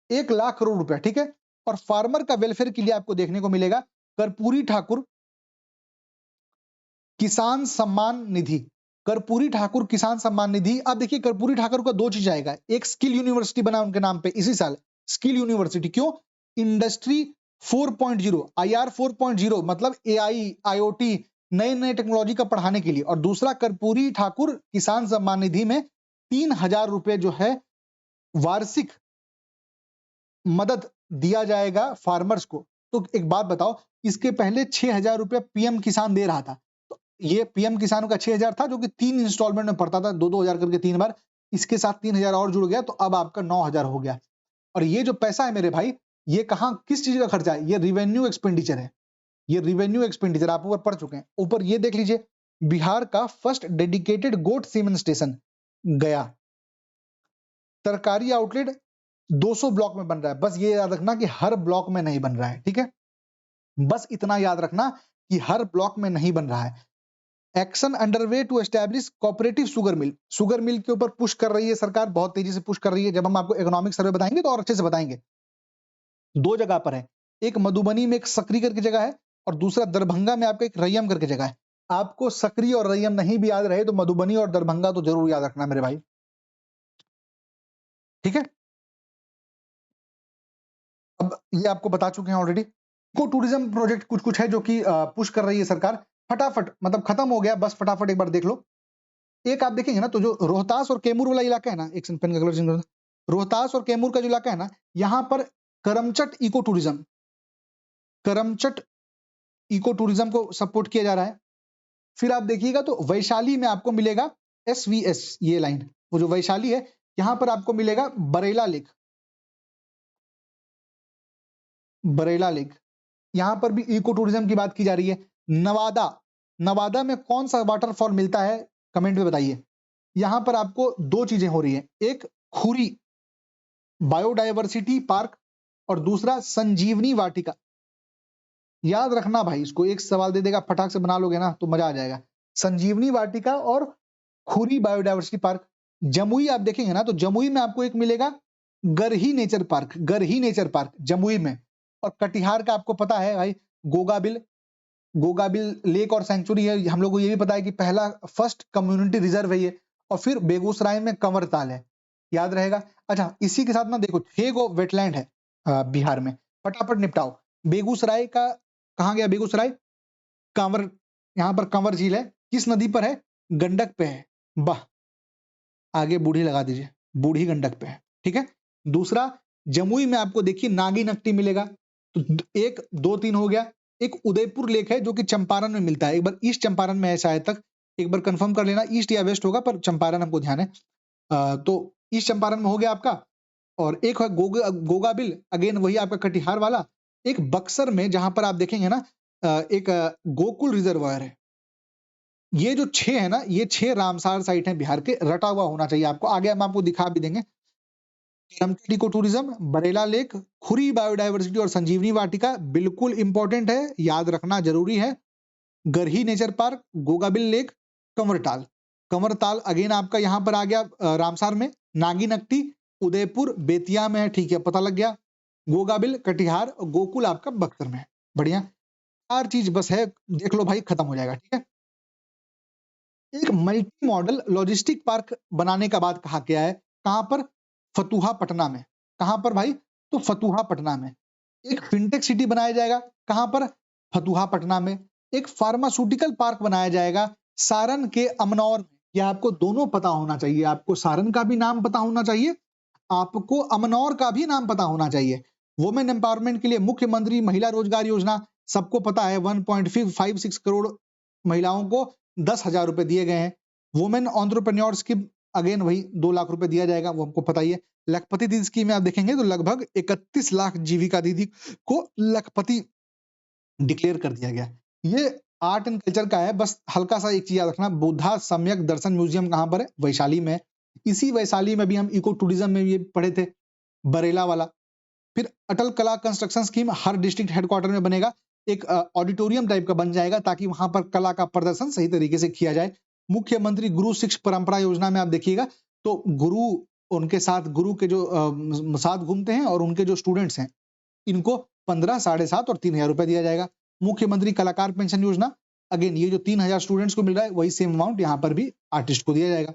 1,00,000 करोड़ रुपया, ठीक है। और फार्मर का वेलफेयर के लिए आपको देखने को मिलेगा कर्पूरी ठाकुर किसान सम्मान निधि। कर्पूरी ठाकुर किसान सम्मान निधि। अब देखिए कर्पूरी ठाकुर का 2 चीज आएगा। एक स्किल यूनिवर्सिटी बना उनके नाम पे इसी साल, स्किल यूनिवर्सिटी। क्यों? इंडस्ट्री 4.0 IR 4.0 मतलब AI IoT नए-नए टेक्नोलॉजी का पढ़ाने के लिए। और दूसरा कर्पूरी ठाकुर किसान सम्मान निधि में 3,000 रुपए जो है वार्षिक मदद दिया जाएगा फार्मर्स को। तो एक बात बताओ, इसके पहले 6,000 रुपए पीएम किसान दे रहा था। तो ये पीएम किसान का 6,000 था जो कि 3 इंस्टॉलमेंट में पड़ता था, 2-2 हजार करके 3 बार। इसके साथ 3,000 और जुड़ गया तो अब आपका 9,000 हो गया। और ये जो पैसा है मेरे भाई, ये कहाँ किस चीज का खर्चा है? ये रेवेन्यू एक्सपेंडिचर है। ये रेवेन्यू एक्सपेंडिचर आप ऊपर पढ़ चुके हैं। ऊपर ये देख लीजिए, बिहार का फर्स्ट डेडिकेटेड गोट सीमेन स्टेशन गया। सरकारी आउटलेट 200 ब्लॉक में बन रहा है। बस ये याद रखना कि हर ब्लॉक में नहीं बन रहा है, ठीक है। बस इतना याद रखना कि हर ब्लॉक में नहीं बन रहा है। Action underway to establish cooperative sugar mill. Sugar mill के ऊपर पुश कर रही है सरकार, बहुत तेजी से पुश कर रही है। जब हम आपको इकोनॉमिक सर्वे बताएंगे तो और अच्छे से बताएंगे। 2 जगह पर है, एक मधुबनी में एक सकरी करके जगह है और दूसरा दरभंगा में आपका एक रैयम करके जगह है। आपको सकरी और रैयम नहीं भी याद रहे तो मधुबनी और दरभंगा तो जरूर याद रखना मेरे भाई, ठीक है। अब ये आपको बता चुके हैं ऑलरेडी। इको टूरिज्म प्रोजेक्ट कुछ कुछ है जो कि पुश कर रही है सरकार। फटाफट मतलब खत्म हो गया, बस फटाफट एक बार देख लो। एक आप देखेंगे ना तो जो रोहतास और कैमूर वाला इलाका है ना, एक पेन का कलर चेंज कर दो। रोहतास और कैमूर का जो इलाका है ना, यहाँ पर Karamchat eco tourism, Karamchat eco tourism को सपोर्ट किया जा रहा है। फिर आप देखिएगा तो वैशाली में आपको मिलेगा SVS, ये लाइन वो जो वैशाली है, यहाँ पर आपको मिलेगा बरेला लेक। बरेला लेक, यहाँ पर भी इको टूरिज्म की बात की जा रही है। नवादा, नवादा में कौन सा वाटरफॉल मिलता है कमेंट में बताइए। यहाँ पर आपको 2 चीजें हो रही है, एक खुरी बायोडायवर्सिटी पार्क और दूसरा संजीवनी वाटिका। याद रखना भाई, इसको एक सवाल दे देगा, फटाक से बना लोगे ना तो मजा आ जाएगा। संजीवनी वाटिका और खुरी बायोडायवर्सिटी पार्क। जमुई आप देखेंगे ना तो जमुई में आपको एक मिलेगा Garhi nature park, Garhi nature park Jamui में। और कटिहार का आपको पता है भाई गोगाबिल, गोगाबिल लेक और सेंचुरी है। हम लोग को ये भी पता है कि पहला फर्स्ट कम्युनिटी रिजर्व है ये। और फिर बेगूसराय में कंवरताल है, याद रहेगा। अच्छा इसी के साथ ना देखो 6 गो वेटलैंड है बिहार में, फटाफट निपटाओ। बेगूसराय का कहाँ गया? बेगूसराय कांवर, यहाँ पर कंवर झील है। किस नदी पर है? गंडक पे है। वाह, आगे बूढ़ी लगा दीजिए, बूढ़ी गंडक पे है, ठीक है। दूसरा जमुई में आपको देखिए नागी नकटी मिलेगा। तो 1 2 3 हो गया। एक उदयपुर लेक है जो कि चंपारण में मिलता है। एक बार ईस्ट चंपारण में है शायद तक, एक बार कंफर्म कर लेना ईस्ट या वेस्ट होगा, पर चंपारण हमको ध्यान है। तो ईस्ट चंपारण में हो गया आपका। और एक है गोगाबिल, अगेन वही आपका कटिहार वाला। एक बक्सर में जहां पर आप देखेंगे ना एक गोकुल रिजर्वायर है। ये जो 6 है ना, ये 6 रामसार साइट है बिहार के, रटा हुआ होना चाहिए आपको। आगे हम आपको दिखा भी देंगे। Karamchat eco tourism, Barela lake, Khuri biodiversity और संजीवनी वाटिका बिल्कुल इंपॉर्टेंट है, याद रखना जरूरी है। Garhi nature park, Gogabil lake, Kanwartal. Kanwartal again आपका यहाँ पर आ गया रामसार में। नागी नकटी उदयपुर बेतिया में है, ठीक है, पता लग गया। गोगाबिल कटिहार, गोकुल आपका बक्सर में है। बढ़िया, 4 चीज बस है, देख लो भाई, खत्म हो जाएगा, ठीक है। एक मल्टी मॉडल लॉजिस्टिक पार्क बनाने का बात कहा गया है। कहां पर? फतुहा पटना में। कहां पर भाई? तो फतुहा पटना में। एक फिनटेक सिटी बनाया जाएगा। कहां पर? फतुहा पटना में। एक फार्मास्यूटिकल पार्क बनाया जाएगा सारण के अमनौर में। यह आपको दोनों पता होना चाहिए, आपको सारण का भी नाम पता होना चाहिए, आपको अमनौर का भी नाम पता होना चाहिए। वुमेन एम्पावरमेंट के लिए मुख्यमंत्री महिला रोजगार योजना सबको पता है, 1.56 करोड़ महिलाओं को 10,000 रुपए दिए गए हैं। वुमेन एंटरप्रेन्योर्स की अगेन वही 2 लाख रुपए दिया जाएगा, वो हमको पता ही है। लखपति दीदी स्कीम में आप देखेंगे तो लगभग 31 लाख जीविका दीदी को लखपति डिक्लेयर कर दिया गया। ये आर्ट एंड कल्चर का है, बस हल्का सा एक चीज याद रखना, बुद्धा सम्यक दर्शन म्यूजियम कहां पर है? वैशाली में। इसी वैशाली में भी हम इको टूरिज्म में ये पढ़े थे, बरेला वाला। फिर अटल कला कंस्ट्रक्शन स्कीम हर डिस्ट्रिक्ट हेडक्वार्टर में बनेगा, एक ऑडिटोरियम टाइप का बन जाएगा ताकि वहां पर कला का प्रदर्शन सही तरीके से किया जाए। मुख्यमंत्री गुरु शिक्ष परंपरा योजना में आप देखिएगा तो गुरु उनके साथ गुरु के जो साथ घूमते हैं और उनके जो स्टूडेंट्स हैं इनको 15, 7.5 और 3,000 रुपए दिया जाएगा। मुख्यमंत्री कलाकार पेंशन योजना, अगेन ये जो 3,000 स्टूडेंट्स को मिल रहा है वही सेम अमाउंट यहाँ पर भी आर्टिस्ट को दिया जाएगा।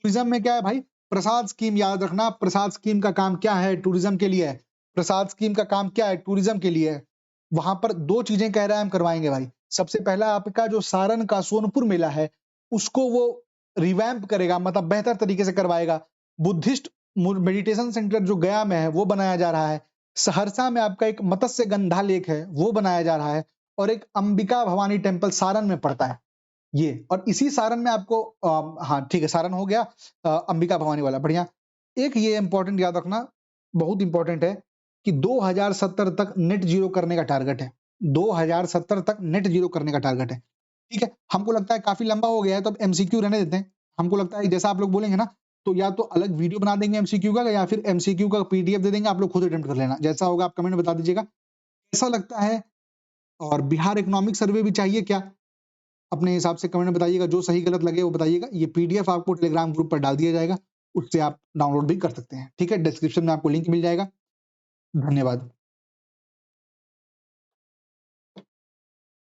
टूरिज्म में क्या है भाई, प्रसाद स्कीम याद रखना, प्रसाद स्कीम का काम क्या है, टूरिज्म के लिए है। प्रसाद स्कीम का काम क्या है, टूरिज्म के लिए है। वहां पर 2 चीजें कह रहा है हम करवाएंगे भाई। सबसे पहला आपका जो सारण का सोनपुर मेला है उसको वो रिवैम्प करेगा, मतलब बेहतर तरीके से करवाएगा। बुद्धिस्ट मेडिटेशन सेंटर जो गया में है वो बनाया जा रहा है। सहरसा में आपका एक मत्स्य गंधा लेक है वो बनाया जा रहा है, और एक अंबिका भवानी टेम्पल सारण में पड़ता है ये। और इसी सारण में आपको हाँ ठीक है, सारण हो गया, अंबिका भवानी वाला बढ़िया। एक ये इंपॉर्टेंट याद रखना, बहुत इंपॉर्टेंट है कि 2070 तक नेट जीरो करने का टारगेट है। 2070 तक नेट जीरो करने का टारगेट है। ठीक है, हमको लगता है काफी लंबा हो गया है तो अब एमसीक्यू रहने देते हैं। हमको लगता है जैसा आप लोग बोलेंगे ना तो या तो अलग वीडियो बना देंगे एमसीक्यू का, या फिर एमसीक्यू का पीडीएफ दे देंगे, आप लोग खुद अटेम्प्ट कर लेना। जैसा होगा आप कमेंट में बता दीजिएगा कैसा लगता है। और बिहार इकोनॉमिक सर्वे भी चाहिए क्या, अपने हिसाब से कमेंट में बताइएगा, जो सही गलत लगे वो बताइएगा। ये पीडीएफ आपको टेलीग्राम ग्रुप पर डाल दिया जाएगा, उससे आप डाउनलोड भी कर सकते हैं। ठीक है, डिस्क्रिप्शन में आपको लिंक मिल जाएगा। धन्यवाद।